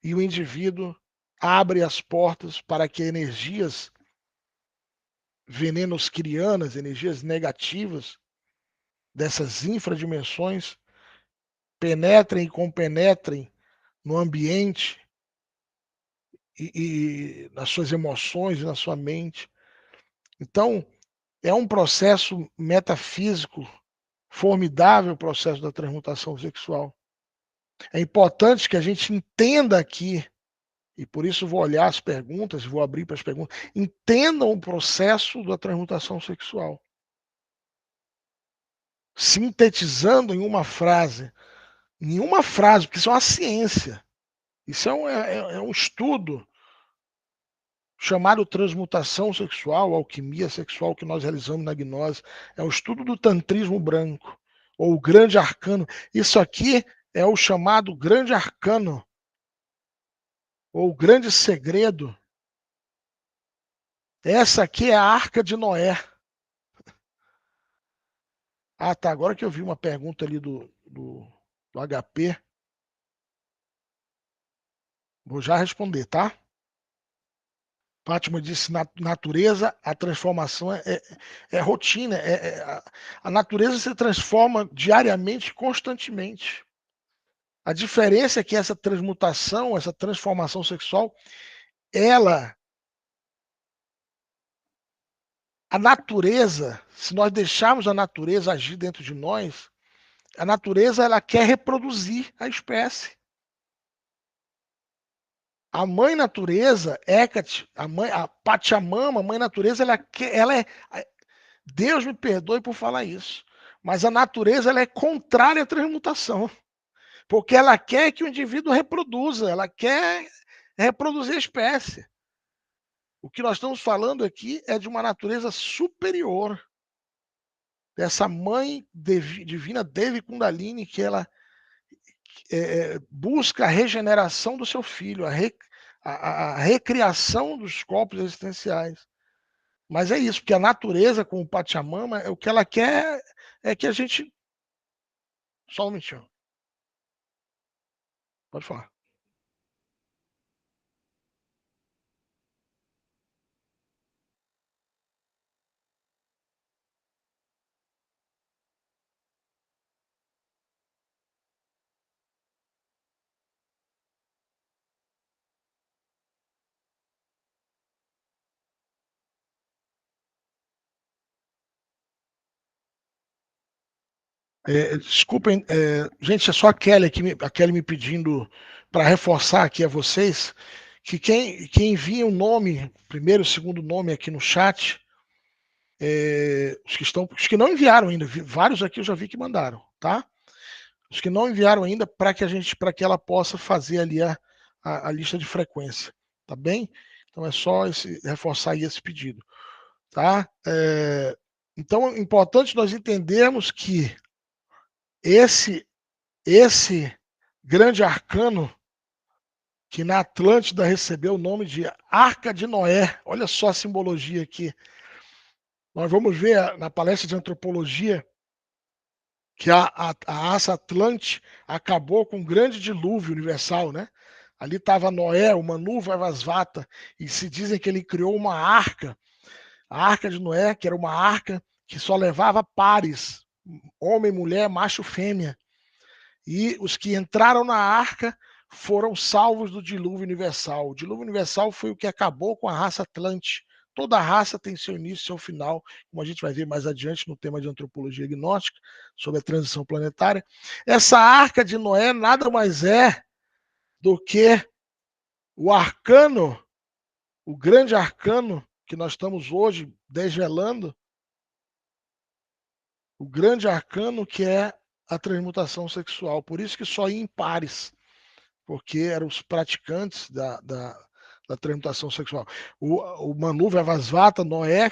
e o indivíduo abre as portas para que energias venenoscrianas, energias negativas dessas infradimensões penetrem e compenetrem no ambiente e nas suas emoções e na sua mente. Então, é um processo metafísico formidável processo da transmutação sexual. É importante que a gente entenda aqui, e por isso vou olhar as perguntas, vou abrir para as perguntas, entendam o processo da transmutação sexual. Sintetizando em uma frase, porque isso é uma ciência, isso é um estudo chamado transmutação sexual, alquimia sexual, que nós realizamos na gnose. É o estudo do tantrismo branco, ou o grande arcano. Isso aqui é o chamado grande arcano, ou o grande segredo. Essa aqui é a Arca de Noé. Ah, tá. Agora que eu vi uma pergunta ali do HP, vou já responder, tá? Fátima disse, natureza, a transformação é rotina. A natureza se transforma diariamente, constantemente. A diferença é que essa transmutação, essa transformação sexual, a natureza, se nós deixarmos a natureza agir dentro de nós, a natureza ela quer reproduzir a espécie. A mãe natureza, Hecate, a Pachamama, a mãe natureza, ela é. Deus me perdoe por falar isso, mas a natureza ela é contrária à transmutação, porque ela quer que o indivíduo reproduza, ela quer reproduzir a espécie. O que nós estamos falando aqui é de uma natureza superior, dessa mãe divina Devi Kundalini, que ela busca a regeneração do seu filho, a recriação dos corpos existenciais. Mas é isso, porque a natureza, com o Pachamama, o que ela quer é que a gente. Só um minutinho. Pode falar. Desculpem, gente, é só a Kelly me pedindo para reforçar aqui a vocês que quem envia um nome, primeiro e segundo nome aqui no chat, os que não enviaram ainda, vários aqui eu já vi que mandaram, tá? Os que não enviaram ainda para que ela possa fazer ali a lista de frequência, tá bem? Então é só reforçar aí esse pedido, tá? Então é importante nós entendermos que esse grande arcano que na Atlântida recebeu o nome de Arca de Noé, olha só a simbologia aqui. Nós vamos ver na palestra de antropologia que a raça Atlante acabou com um grande dilúvio universal, né? Ali estava Noé, o Manu Vaivasvata, e se dizem que ele criou uma arca, a Arca de Noé, que era uma arca que só levava pares, homem, mulher, macho, fêmea. E os que entraram na arca foram salvos do dilúvio universal. O dilúvio universal foi o que acabou com a raça Atlante. Toda raça tem seu início e seu final, como a gente vai ver mais adiante no tema de antropologia gnóstica, sobre a transição planetária. Essa Arca de Noé nada mais é do que o arcano, o grande arcano que nós estamos hoje desvelando, o grande arcano que é a transmutação sexual. Por isso que só ia em pares, porque eram os praticantes da transmutação sexual. O Manu Vaivasvata, Noé,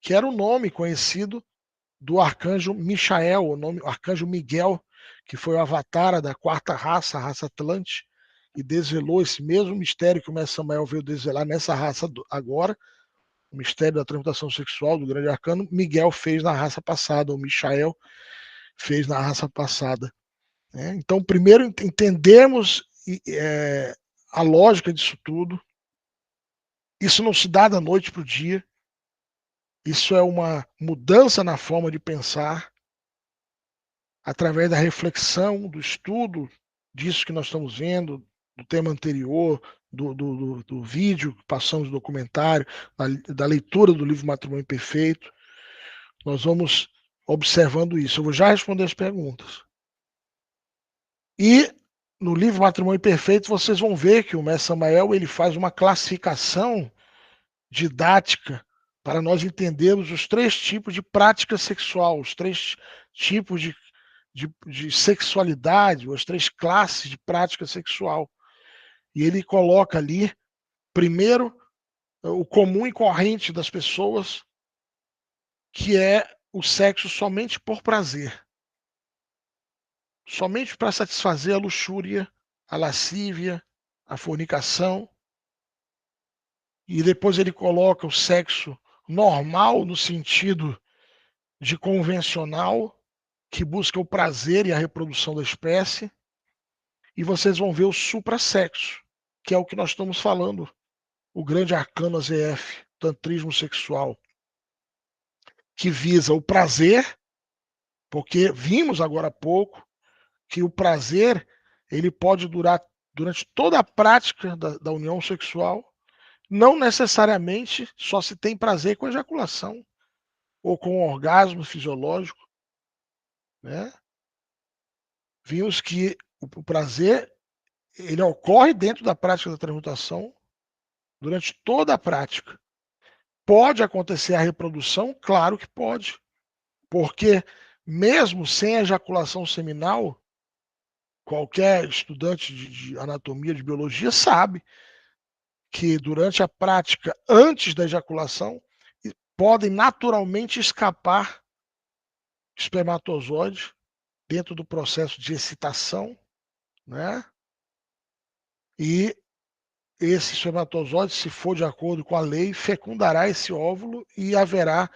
que era o nome conhecido do arcanjo Michael, o arcanjo Miguel, que foi o avatar da quarta raça, a raça Atlante, e desvelou esse mesmo mistério que o mestre Samael veio desvelar nessa raça agora, o mistério da transmutação sexual do grande arcano. Miguel fez na raça passada, o Michael fez na raça passada. Então, primeiro entendemos a lógica disso tudo. Isso não se dá da noite para o dia. Isso é uma mudança na forma de pensar, através da reflexão, do estudo disso que nós estamos vendo, do tema anterior, do vídeo que passamos, do documentário, da leitura do livro Matrimônio Perfeito. Nós vamos observando isso. Eu vou já responder as perguntas. E no livro Matrimônio Perfeito, vocês vão ver que o mestre Samael ele faz uma classificação didática para nós entendermos os 3 tipos de prática sexual, os 3 tipos de sexualidade, as 3 classes de prática sexual. E ele coloca ali, primeiro, o comum e corrente das pessoas, que é o sexo somente por prazer. Somente para satisfazer a luxúria, a lascívia, a fornicação. E depois ele coloca o sexo normal no sentido de convencional, que busca o prazer e a reprodução da espécie. E vocês vão ver o suprassexo, que é o que nós estamos falando, o grande arcano AZF, tantrismo sexual, que visa o prazer, porque vimos agora há pouco que o prazer ele pode durar durante toda a prática da união sexual, não necessariamente só se tem prazer com a ejaculação ou com o orgasmo fisiológico, né? Vimos que o prazer ele ocorre dentro da prática da transmutação durante toda a prática. Pode acontecer a reprodução? Claro que pode, porque mesmo sem ejaculação seminal, qualquer estudante de anatomia, de biologia, sabe que durante a prática, antes da ejaculação, podem naturalmente escapar espermatozoides dentro do processo de excitação, né? E esse espermatozoide, se for de acordo com a lei, fecundará esse óvulo e haverá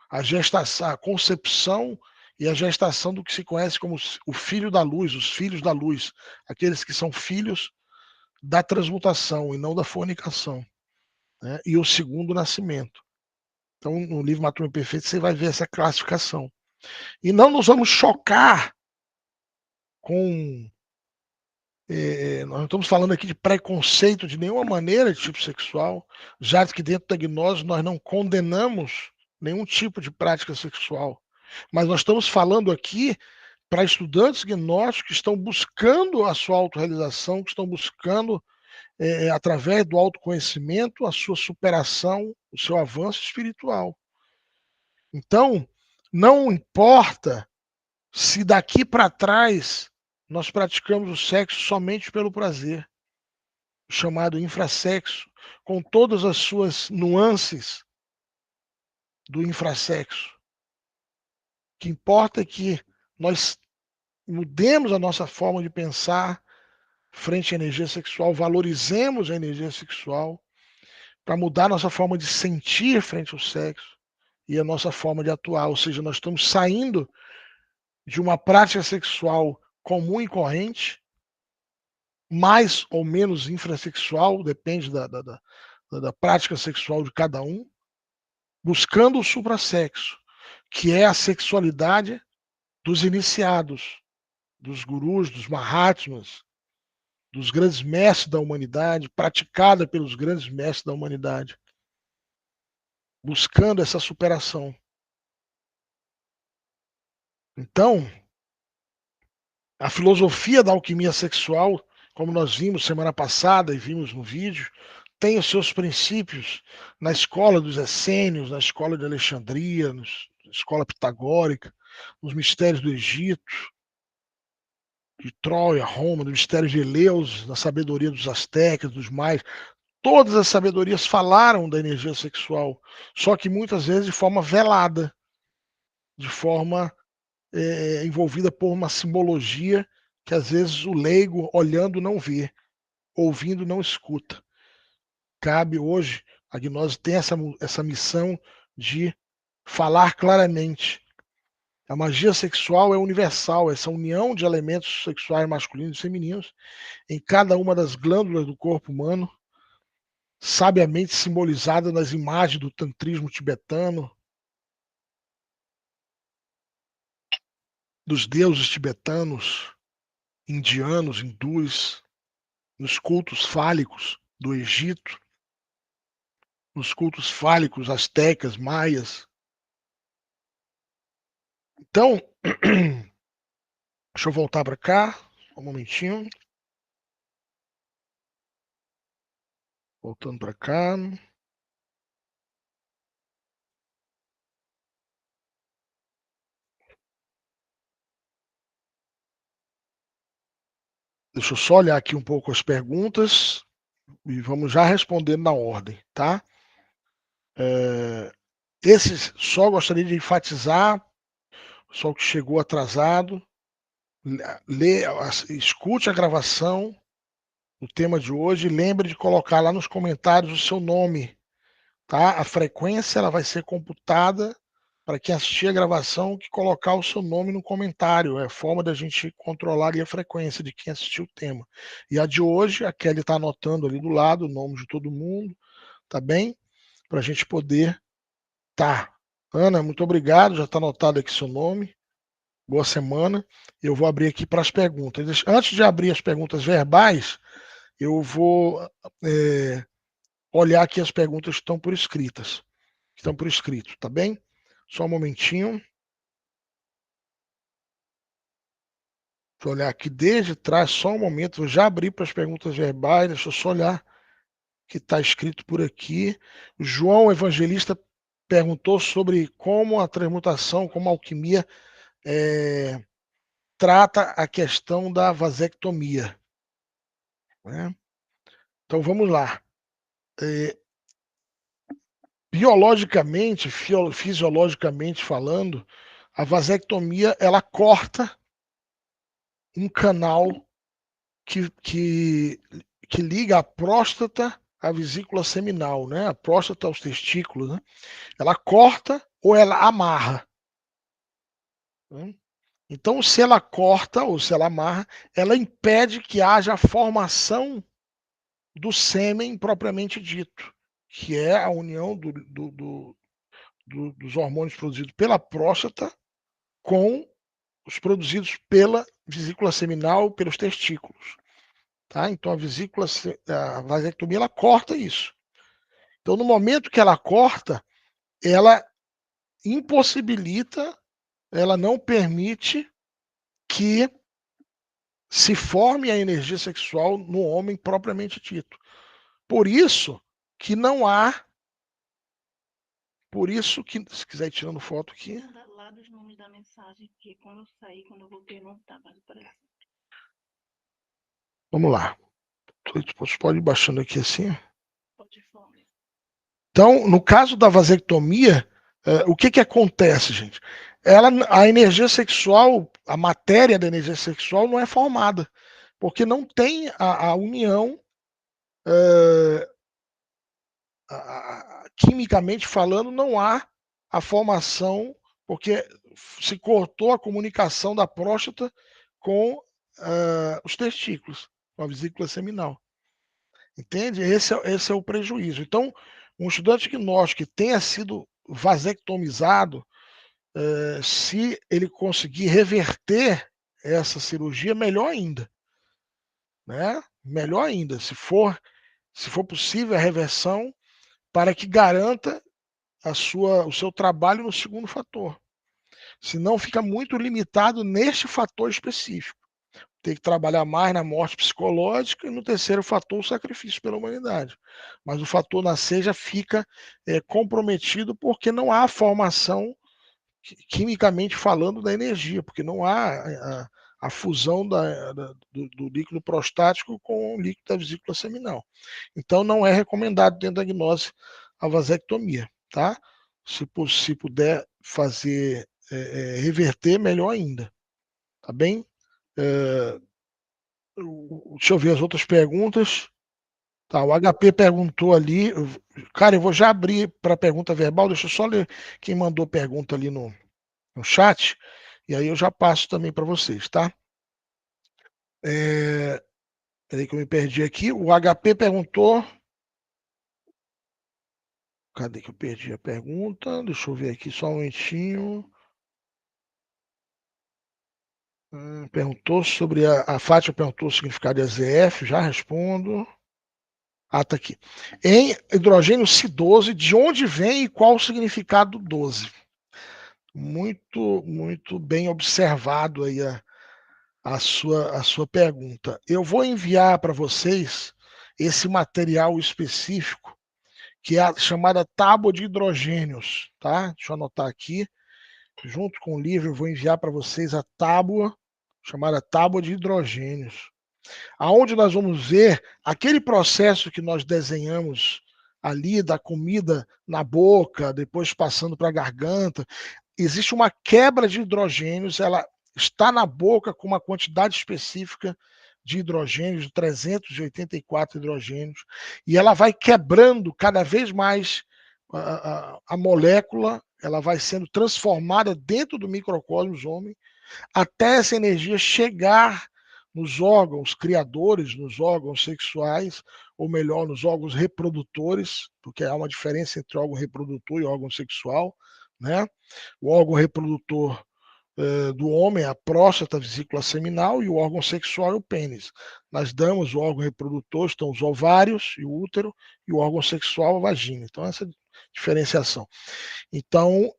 a gestação, a concepção e a gestação do que se conhece como o filho da luz, os filhos da luz, aqueles que são filhos da transmutação e não da fornicação, né? E o segundo nascimento. Então, no livro Matrimônio Perfeito, você vai ver essa classificação. E não nos vamos chocar com... nós não estamos falando aqui de preconceito de nenhuma maneira de tipo sexual, já que dentro da gnose nós não condenamos nenhum tipo de prática sexual. Mas nós estamos falando aqui para estudantes gnósticos que estão buscando a sua autorrealização, que estão buscando, através do autoconhecimento, a sua superação, o seu avanço espiritual. Então, não importa se daqui para trás nós praticamos o sexo somente pelo prazer, o chamado infrassexo, com todas as suas nuances do infrassexo. O que importa é que nós mudemos a nossa forma de pensar frente à energia sexual, valorizemos a energia sexual para mudar a nossa forma de sentir frente ao sexo e a nossa forma de atuar. Ou seja, nós estamos saindo de uma prática sexual comum e corrente, mais ou menos infrassexual, depende da prática sexual de cada um, buscando o suprassexo, que é a sexualidade dos iniciados, dos gurus, dos mahatmas, dos grandes mestres da humanidade, praticada pelos grandes mestres da humanidade, buscando essa superação. Então, a filosofia da alquimia sexual, como nós vimos semana passada e vimos no vídeo, tem os seus princípios na escola dos essênios, na escola de Alexandria, na escola pitagórica, nos mistérios do Egito, de Troia, Roma, nos mistérios de Eleus, na sabedoria dos astecas, dos maias. Todas as sabedorias falaram da energia sexual, só que muitas vezes de forma velada, de forma envolvida por uma simbologia que às vezes o leigo olhando não vê, ouvindo não escuta. Cabe hoje, a gnose tem essa missão de falar claramente. A magia sexual é universal, essa união de elementos sexuais masculinos e femininos em cada uma das glândulas do corpo humano, sabiamente simbolizada nas imagens do tantrismo tibetano, dos deuses tibetanos, indianos, hindus, nos cultos fálicos do Egito, nos cultos fálicos astecas, maias. Então, deixa eu voltar para cá, um momentinho. Voltando para cá. Deixa eu só olhar aqui um pouco as perguntas e vamos já respondendo na ordem, tá? Esse só gostaria de enfatizar, só que chegou atrasado, escute a gravação do tema de hoje e lembre de colocar lá nos comentários o seu nome, tá? A frequência ela vai ser computada para quem assistir a gravação que colocar o seu nome no comentário. É a forma da gente controlar ali a frequência de quem assistiu o tema. E a de hoje, a Kelly está anotando ali do lado o nome de todo mundo, tá bem? Para a gente poder tá. Ana, muito obrigado, já está anotado aqui seu nome. Boa semana. Eu vou abrir aqui para as perguntas. Antes de abrir as perguntas verbais, eu vou olhar aqui as perguntas que estão por escritas. Estão por escrito, tá bem? Só um momentinho. Vou olhar aqui desde trás, só um momento. Vou já abrir para as perguntas verbais. Deixa eu só olhar o que está escrito por aqui. O João Evangelista perguntou sobre como a transmutação, como a alquimia trata a questão da vasectomia. Né? Então vamos lá. Biologicamente, fisiologicamente falando, a vasectomia ela corta um canal que liga a próstata à vesícula seminal, né? A próstata aos testículos, né? Ela corta ou ela amarra. Né? Então, se ela corta ou se ela amarra, ela impede que haja a formação do sêmen propriamente dito, que é a união dos hormônios produzidos pela próstata com os produzidos pela vesícula seminal, pelos testículos. Tá? Então, a vasectomia ela corta isso. Então, no momento que ela corta, ela impossibilita, ela não permite que se forme a energia sexual no homem propriamente dito. Por isso que não há. Por isso que, se quiser ir tirando foto aqui. Lá dos nomes da mensagem, que quando eu saí, quando eu voltei, não estava aparecendo. Vamos lá. Você pode ir baixando aqui assim. Pode falar. Então, no caso da vasectomia, o que acontece, gente? A energia sexual, a matéria da energia sexual não é formada, porque não tem a união, quimicamente falando, não há a formação, porque se cortou a comunicação da próstata com os testículos, com a vesícula seminal. Entende? Esse é o prejuízo. Então, um estudante gnóstico que tenha sido vasectomizado, se ele conseguir reverter essa cirurgia, melhor ainda. Né? Melhor ainda, se for possível a reversão, para que garanta o seu trabalho no segundo fator. Senão fica muito limitado neste fator específico. Tem que trabalhar mais na morte psicológica e no terceiro fator, o sacrifício pela humanidade. Mas o fator nascer já fica comprometido porque não há formação, quimicamente falando, da energia, porque não há a fusão do líquido prostático com o líquido da vesícula seminal. Então não é recomendado dentro da gnose a vasectomia. Tá? Se puder fazer, reverter, melhor ainda. Tá bem? Deixa eu ver as outras perguntas. Tá, o HP perguntou ali. Cara, eu vou já abrir para pergunta verbal. Deixa eu só ler quem mandou pergunta ali no chat. E aí eu já passo também para vocês, tá? Peraí que eu me perdi aqui. O HP perguntou. Cadê que eu perdi a pergunta? Deixa eu ver aqui só um momentinho. Perguntou sobre a Fátima perguntou o significado de AZF, já respondo. Ah, tá aqui. Em hidrogênio C12, de onde vem e qual o significado do 12? muito bem observado aí a sua pergunta. Eu vou enviar para vocês esse material específico, que é a chamada tábua de hidrogênios, tá? Deixa eu anotar aqui. Junto com o livro, eu vou enviar para vocês a tábua, chamada tábua de hidrogênios, aonde nós vamos ver aquele processo que nós desenhamos ali da comida na boca, depois passando para a garganta. Existe uma quebra de hidrogênios, ela está na boca com uma quantidade específica de hidrogênios, de 384 hidrogênios, e ela vai quebrando cada vez mais a molécula, ela vai sendo transformada dentro do microcosmos homem, até essa energia chegar nos órgãos criadores, nos órgãos sexuais, ou melhor, nos órgãos reprodutores, porque há uma diferença entre órgão reprodutor e órgão sexual, né? O órgão reprodutor do homem é a próstata, a vesícula seminal, e o órgão sexual é o pênis. Nas damas, o órgão reprodutor estão os ovários e o útero, e o órgão sexual a vagina. Então, essa diferenciação. Então,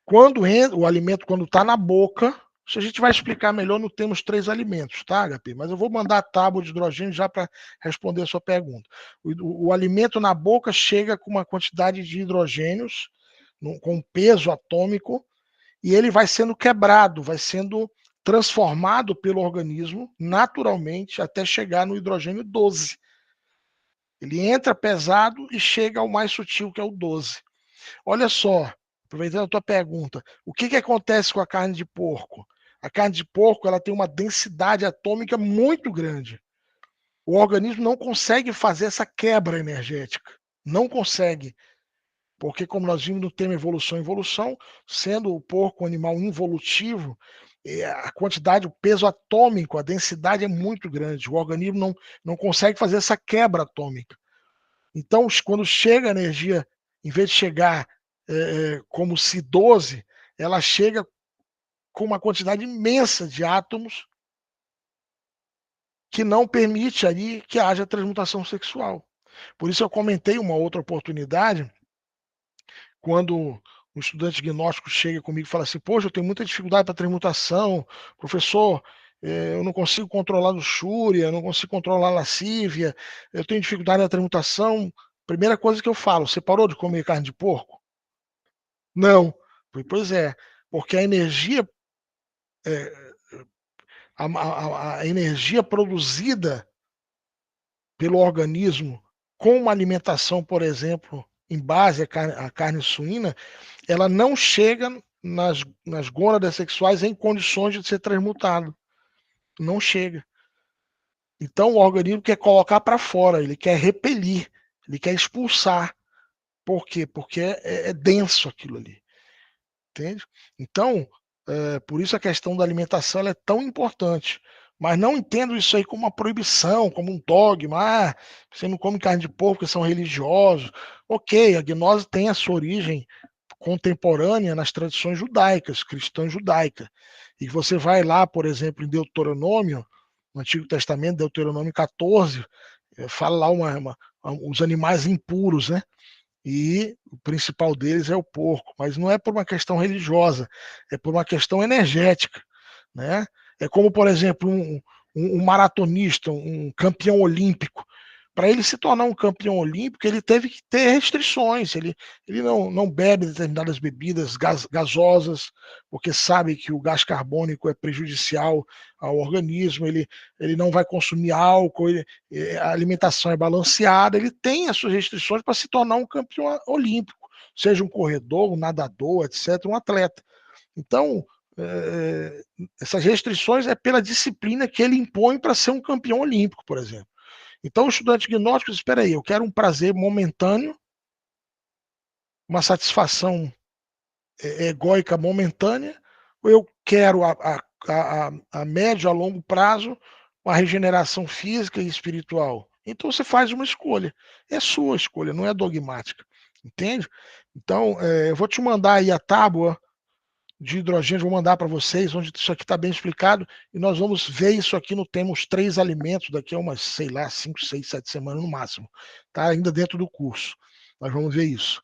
quando o alimento, quando está na boca, isso a gente vai explicar melhor no Temos Três Alimentos, tá, HP? Mas eu vou mandar a tábua de hidrogênio já para responder a sua pergunta. O alimento na boca chega com uma quantidade de hidrogênios, com peso atômico, e ele vai sendo quebrado, vai sendo transformado pelo organismo naturalmente até chegar no hidrogênio 12. Ele entra pesado e chega ao mais sutil, que é o 12. Olha só, aproveitando a tua pergunta, o que acontece com a carne de porco? A carne de porco, ela tem uma densidade atômica muito grande. O organismo não consegue fazer essa quebra energética. Não consegue. Porque, como nós vimos no tema evolução e involução, sendo o porco um animal involutivo, a quantidade, o peso atômico, a densidade é muito grande. O organismo não consegue fazer essa quebra atômica. Então, quando chega a energia, em vez de chegar como se 12, ela chega com uma quantidade imensa de átomos que não permite ali que haja transmutação sexual. Por isso eu comentei uma outra oportunidade, quando um estudante gnóstico chega comigo e fala assim, poxa, eu tenho muita dificuldade para transmutação, professor, eu não consigo controlar luxúria, eu não consigo controlar lascívia, eu tenho dificuldade na transmutação. Primeira coisa que eu falo, você parou de comer carne de porco? Não. Pois é, porque a energia, a energia produzida pelo organismo com uma alimentação, por exemplo, em base à carne suína, ela não chega nas gônadas sexuais em condições de ser transmutado. Não chega. Então o organismo quer colocar para fora, ele quer repelir, ele quer expulsar. Por quê? Porque é denso aquilo ali. Entende? Então, por isso a questão da alimentação ela é tão importante. Mas não entendo isso aí como uma proibição, como um dogma. Ah, você não come carne de porco porque são religiosos. Ok, a gnose tem a sua origem contemporânea nas tradições judaicas, cristã judaica. E você vai lá, por exemplo, em Deuteronômio, no Antigo Testamento, Deuteronômio 14, fala lá os animais impuros, né? E o principal deles é o porco, mas não é por uma questão religiosa, é por uma questão energética, né? É como, por exemplo, um maratonista, um campeão olímpico. Para ele se tornar um campeão olímpico, ele teve que ter restrições. Ele não bebe determinadas bebidas gasosas, porque sabe que o gás carbônico é prejudicial ao organismo. Ele não vai consumir álcool, a alimentação é balanceada. Ele tem as suas restrições para se tornar um campeão olímpico, seja um corredor, um nadador, etc., um atleta. Então, essas restrições é pela disciplina que ele impõe para ser um campeão olímpico, por exemplo. Então, o estudante gnóstico diz, espera aí, eu quero um prazer momentâneo, uma satisfação egóica momentânea, ou eu quero a médio, a longo prazo, uma regeneração física e espiritual. Então, você faz uma escolha. É sua escolha, não é dogmática. Entende? Então, eu vou te mandar aí a tábua de hidrogênio, vou mandar para vocês, onde isso aqui está bem explicado, e nós vamos ver isso aqui no Temos Três Alimentos, daqui a umas, sei lá, 5, 6, 7 semanas no máximo, tá? Ainda dentro do curso. Nós vamos ver isso.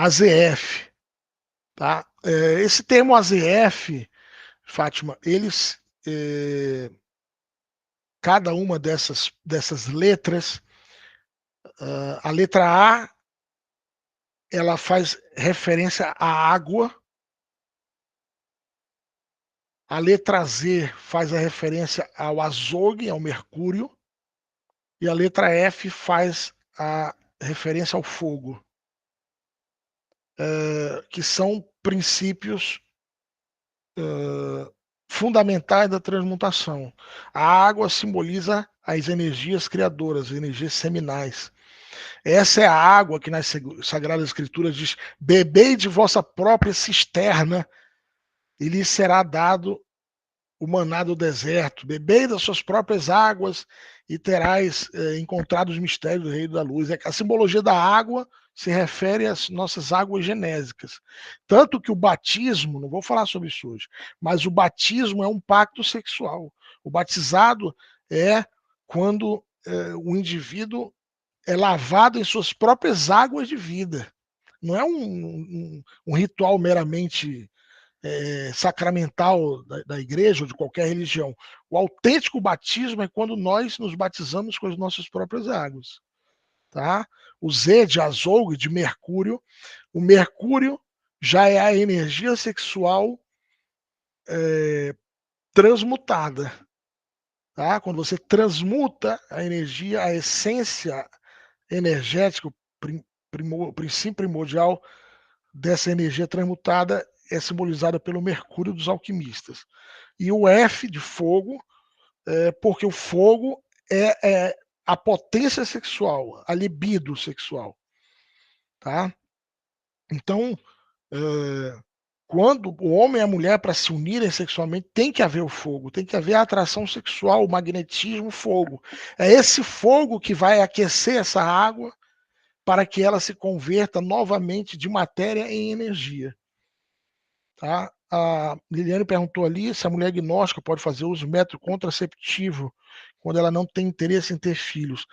AZF. Tá? Esse termo AZF, Fátima, cada uma dessas letras, a letra A, ela faz referência à água, a letra Z faz a referência ao azogue, ao mercúrio, e a letra F faz a referência ao fogo, que são princípios fundamentais da transmutação. A água simboliza as energias criadoras, as energias seminais. Essa é a água que nas Sagradas Escrituras diz: bebei de vossa própria cisterna, e lhe será dado o maná do deserto. Bebei das suas próprias águas e terás encontrado os mistérios do Reino da Luz. A simbologia da água se refere às nossas águas genésicas. Tanto que o batismo, não vou falar sobre isso hoje, mas o batismo é um pacto sexual. O batizado é quando o indivíduo é lavado em suas próprias águas de vida. Não é um ritual meramente sacramental da igreja ou de qualquer religião. O autêntico batismo é quando nós nos batizamos com as nossas próprias águas. Tá? O Z de azogue, de mercúrio, o mercúrio já é a energia sexual transmutada. Tá? Quando você transmuta a energia, a essência energética, o princípio primordial dessa energia transmutada é simbolizada pelo mercúrio dos alquimistas. E o F de fogo, porque o fogo é a potência sexual, a libido sexual. Tá? Então, quando o homem e a mulher, para se unirem sexualmente, tem que haver o fogo, tem que haver a atração sexual, o magnetismo, o fogo. É esse fogo que vai aquecer essa água para que ela se converta novamente de matéria em energia. Tá? A Liliane perguntou ali se a mulher gnóstica pode fazer uso do método contraceptivo quando ela não tem interesse em ter filhos.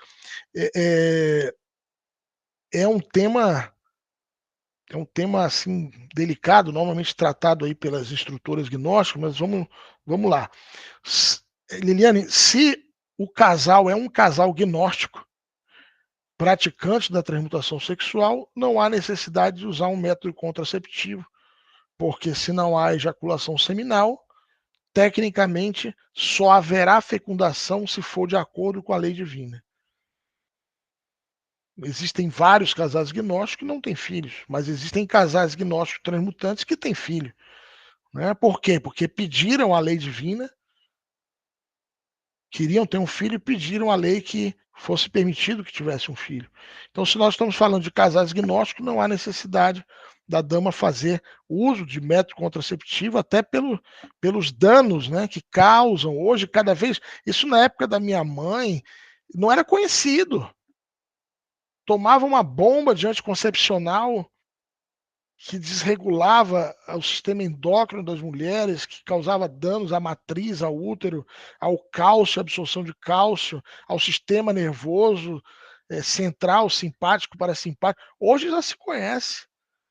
É um tema assim delicado, normalmente tratado aí pelas instrutoras gnósticas, mas vamos lá. Liliane, se o casal é um casal gnóstico, praticante da transmutação sexual, não há necessidade de usar um método contraceptivo, porque se não há ejaculação seminal, tecnicamente só haverá fecundação se for de acordo com a lei divina. Existem vários casais gnósticos que não têm filhos, mas existem casais gnósticos transmutantes que têm filho. Né? Por quê? Porque pediram a lei divina, queriam ter um filho e pediram a lei que fosse permitido que tivesse um filho. Então, se nós estamos falando de casais gnósticos, não há necessidade da dama fazer uso de método contraceptivo, até pelos danos, né, que causam hoje, cada vez. Isso na época da minha mãe não era conhecido. Tomava uma bomba de anticoncepcional que desregulava o sistema endócrino das mulheres, que causava danos à matriz, ao útero, ao cálcio, à absorção de cálcio, ao sistema nervoso central, simpático, parasimpático. Hoje já se conhece.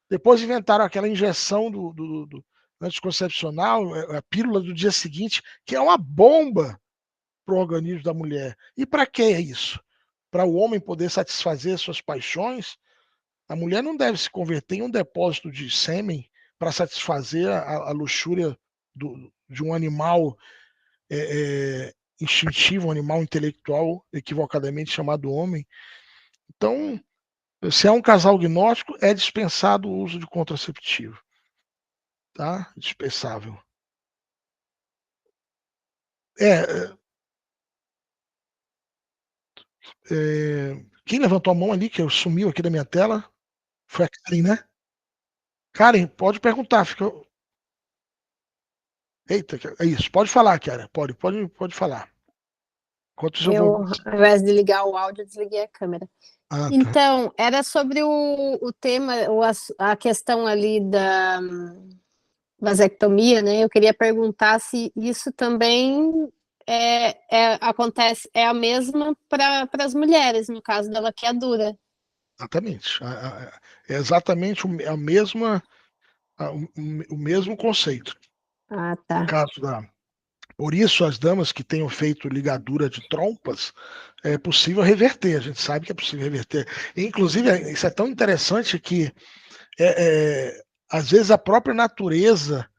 Depois inventaram aquela injeção do anticoncepcional, a pílula do dia seguinte, que é uma bomba para o organismo da mulher. E para que é isso? Para o homem poder satisfazer suas paixões? A mulher não deve se converter em um depósito de sêmen para satisfazer a luxúria de um animal instintivo, um animal intelectual, equivocadamente chamado homem. Então, se é um casal gnóstico, é dispensado o uso de contraceptivo. Tá? Dispensável. Quem levantou a mão ali, que sumiu aqui da minha tela, foi a Karen, né? Karen, pode perguntar. Eita, é isso. Pode falar, Karen. Pode falar. Eu, ao invés de ligar o áudio, eu desliguei a câmera. Tá. Então, era sobre o tema, a questão ali da vasectomia, né? Eu queria perguntar se isso também acontece, é a mesma para as mulheres, no caso da laqueadura. Exatamente. É exatamente a mesma, o mesmo conceito. Ah, No tá. caso da. Por isso, as damas que tenham feito ligadura de trompas, é possível reverter. A gente sabe que é possível reverter. Inclusive, isso é tão interessante que, às vezes, a própria natureza,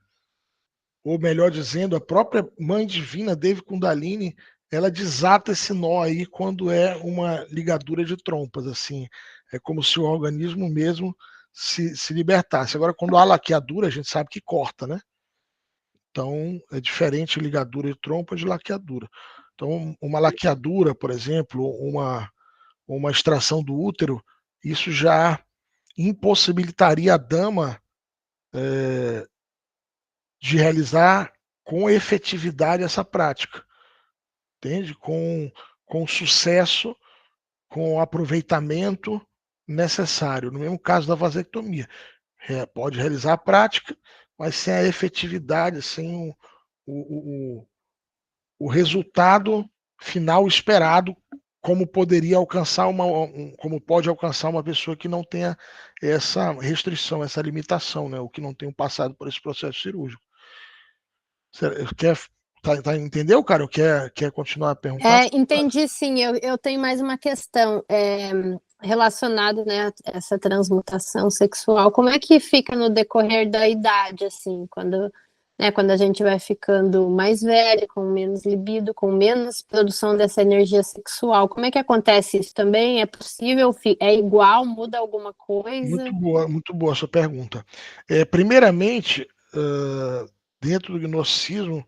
ou melhor dizendo, a própria Mãe Divina, Devi Kundalini, ela desata esse nó aí quando é uma ligadura de trompas. Assim, é como se o organismo mesmo se libertasse. Agora, quando há laqueadura, a gente sabe que corta, né? Então, é diferente ligadura de trompa de laqueadura. Então, uma laqueadura, por exemplo, uma extração do útero, isso já impossibilitaria a dama de realizar com efetividade essa prática, entende? Com sucesso, com aproveitamento necessário. No mesmo caso da vasectomia. Pode realizar a prática, mas sem a efetividade, sem o resultado final esperado, como poderia alcançar como pode alcançar uma pessoa que não tenha essa restrição, essa limitação, né? O que não tenha passado por esse processo cirúrgico. Quer, entendeu, cara? Quer continuar a perguntar? Entendi, sim. Eu tenho mais uma questão relacionada, né, a essa transmutação sexual. Como é que fica no decorrer da idade, assim, quando a gente vai ficando mais velha, com menos libido, com menos produção dessa energia sexual? Como é que acontece isso também? É possível? É igual? Muda alguma coisa? Muito boa a sua pergunta. Primeiramente, dentro do gnosticismo,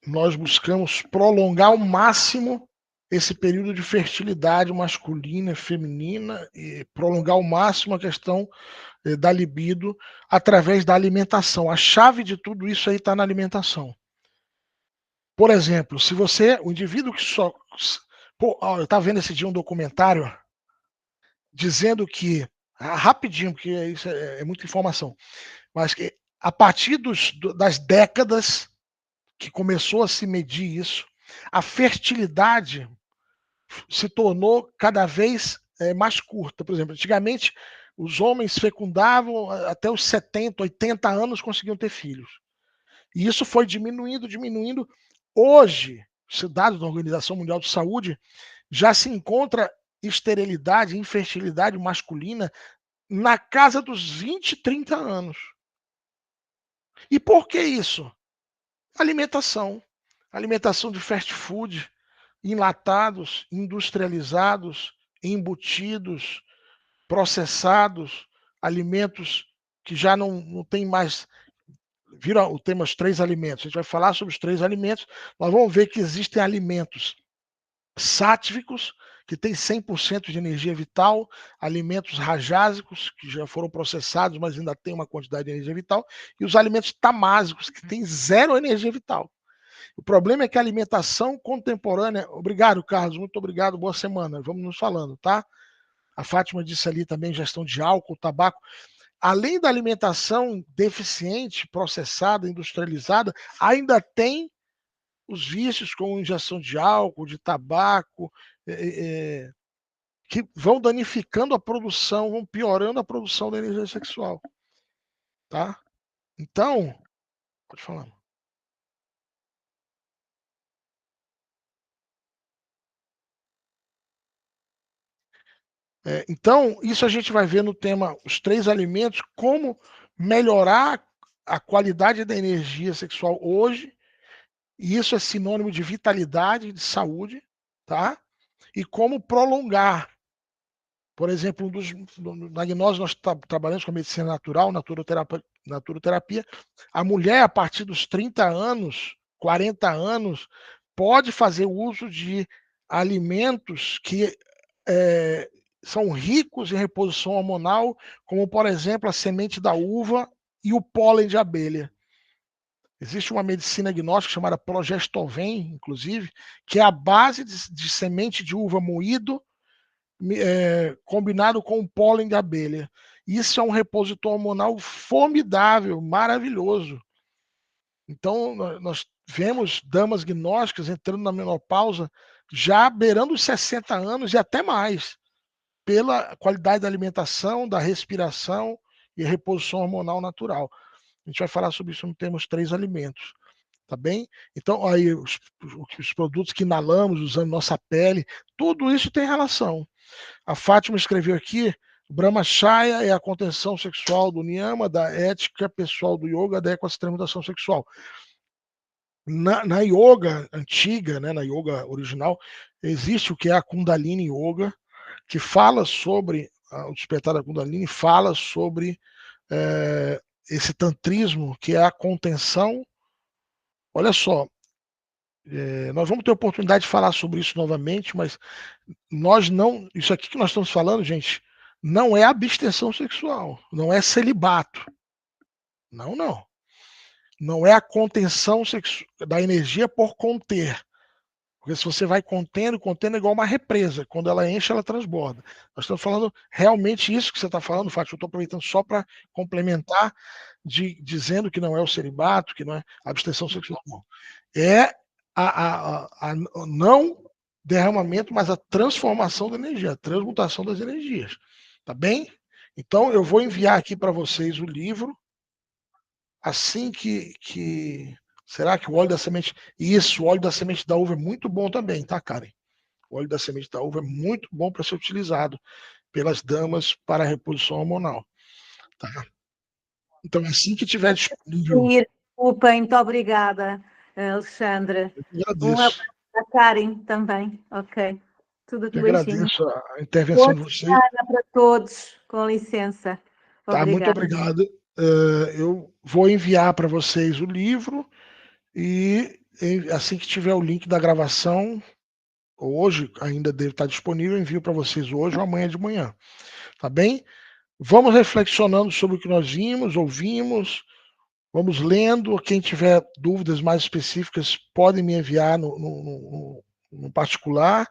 nós buscamos prolongar ao máximo esse período de fertilidade masculina e feminina e prolongar ao máximo a questão da libido através da alimentação. A chave de tudo isso aí está na alimentação. Por exemplo, se você, o indivíduo que só... Pô, eu estava vendo esse dia um documentário dizendo que, rapidinho, porque isso é muita informação, mas que a partir das décadas que começou a se medir isso, a fertilidade se tornou cada vez mais curta. Por exemplo, antigamente os homens fecundavam até os 70, 80 anos, conseguiam ter filhos. E isso foi diminuindo, diminuindo. Hoje, dados da Organização Mundial de Saúde, já se encontra esterilidade, infertilidade masculina na casa dos 20, 30 anos. E por que isso? Alimentação. Alimentação de fast food, enlatados, industrializados, embutidos, processados, alimentos que já não tem mais. Vira o tema os 3 alimentos. A gente vai falar sobre os 3 alimentos. Nós vamos ver que existem alimentos sáttvicos, que têm 100% de energia vital, alimentos rajásicos, que já foram processados, mas ainda tem uma quantidade de energia vital, e os alimentos tamásicos, que têm 0 energia vital. O problema é que a alimentação contemporânea. Obrigado, Carlos, muito obrigado, boa semana. Vamos nos falando, tá? A Fátima disse ali também gestão de álcool, tabaco. Além da alimentação deficiente, processada, industrializada, ainda tem os vícios como injeção de álcool, de tabaco, que vão danificando a produção, vão piorando a produção da energia sexual. Tá? Então, pode falar. Então, isso a gente vai ver no tema os 3 alimentos, como melhorar a qualidade da energia sexual hoje, e isso é sinônimo de vitalidade, de saúde, tá? E como prolongar. Por exemplo, na gnose nós trabalhamos com a medicina natural, naturoterapia. A mulher, a partir dos 30 anos, 40 anos, pode fazer uso de alimentos que são ricos em reposição hormonal, como, por exemplo, a semente da uva e o pólen de abelha. Existe uma medicina gnóstica chamada Progestoven, inclusive, que é a base de semente de uva moído, combinado com o pólen de abelha. Isso é um repositor hormonal formidável, maravilhoso. Então, nós vemos damas gnósticas entrando na menopausa já beirando os 60 anos e até mais. pela qualidade da alimentação, da respiração e reposição hormonal natural. A gente vai falar sobre isso no tema os 3 alimentos, tá bem? Então, aí os produtos que inalamos, usando nossa pele, tudo isso tem relação. A Fátima escreveu aqui, Brahmacharya é a contenção sexual do Niyama, da ética pessoal do yoga, da equastremutação sexual. Na yoga antiga, né, na yoga original, existe o que é a Kundalini Yoga, que fala sobre o despertar da Kundalini, fala sobre esse tantrismo, que é a contenção. Olha só, nós vamos ter oportunidade de falar sobre isso novamente, mas nós não. Isso aqui que nós estamos falando, gente, não é abstenção sexual, não é celibato. Não, não. Não é a contenção da energia por conter. Porque se você vai contendo é igual uma represa. Quando ela enche, ela transborda. Nós estamos falando realmente isso que você está falando, Fátima. Eu estou aproveitando só para complementar, dizendo que não é o celibato, que não é a abstenção sexual. Não. É não derramamento, mas a transformação da energia, a transmutação das energias. Tá bem? Então, eu vou enviar aqui para vocês o livro. Assim que. Será que o óleo da semente. Isso, o óleo da semente da uva é muito bom também, tá, Karen? O óleo da semente da uva é muito bom para ser utilizado pelas damas para a reposição hormonal. Tá? Então, assim que tiver disponível. Desculpa, muito obrigada, Alexandra. Eu agradeço. A Karen também, ok. Tudo que Eu beijinho. agradeço a intervenção de vocês. Para todos, com licença. Tá, muito obrigado. Eu vou enviar para vocês o livro e assim que tiver o link da gravação, hoje ainda deve estar disponível, eu envio para vocês hoje ou amanhã de manhã. Tá bem? Vamos reflexionando sobre o que nós vimos, ouvimos, vamos lendo. Quem tiver dúvidas mais específicas, podem me enviar no particular.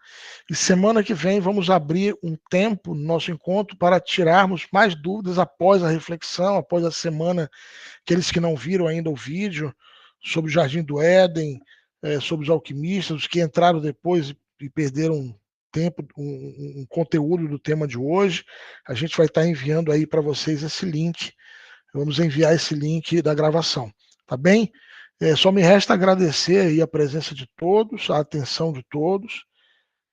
E semana que vem vamos abrir um tempo no nosso encontro para tirarmos mais dúvidas após a reflexão, após a semana, aqueles que não viram ainda o vídeo sobre o Jardim do Éden, sobre os alquimistas, os que entraram depois e perderam tempo, um conteúdo do tema de hoje. A gente vai estar enviando aí para vocês esse link. Vamos enviar esse link da gravação, tá bem? Só me resta agradecer aí a presença de todos, a atenção de todos,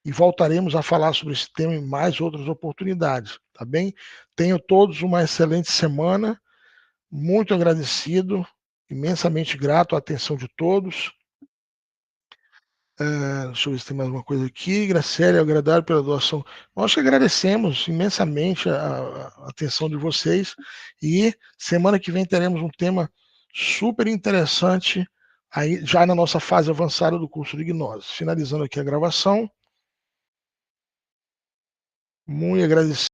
e voltaremos a falar sobre esse tema em mais outras oportunidades, tá bem? Tenham todos uma excelente semana, muito agradecido, imensamente grato à atenção de todos. Deixa eu ver se tem mais uma coisa aqui. Graciela, agradável pela doação. Nós que agradecemos imensamente a atenção de vocês e semana que vem teremos um tema super interessante aí já na nossa fase avançada do curso de Gnose. Finalizando aqui a gravação. Muito agradecido.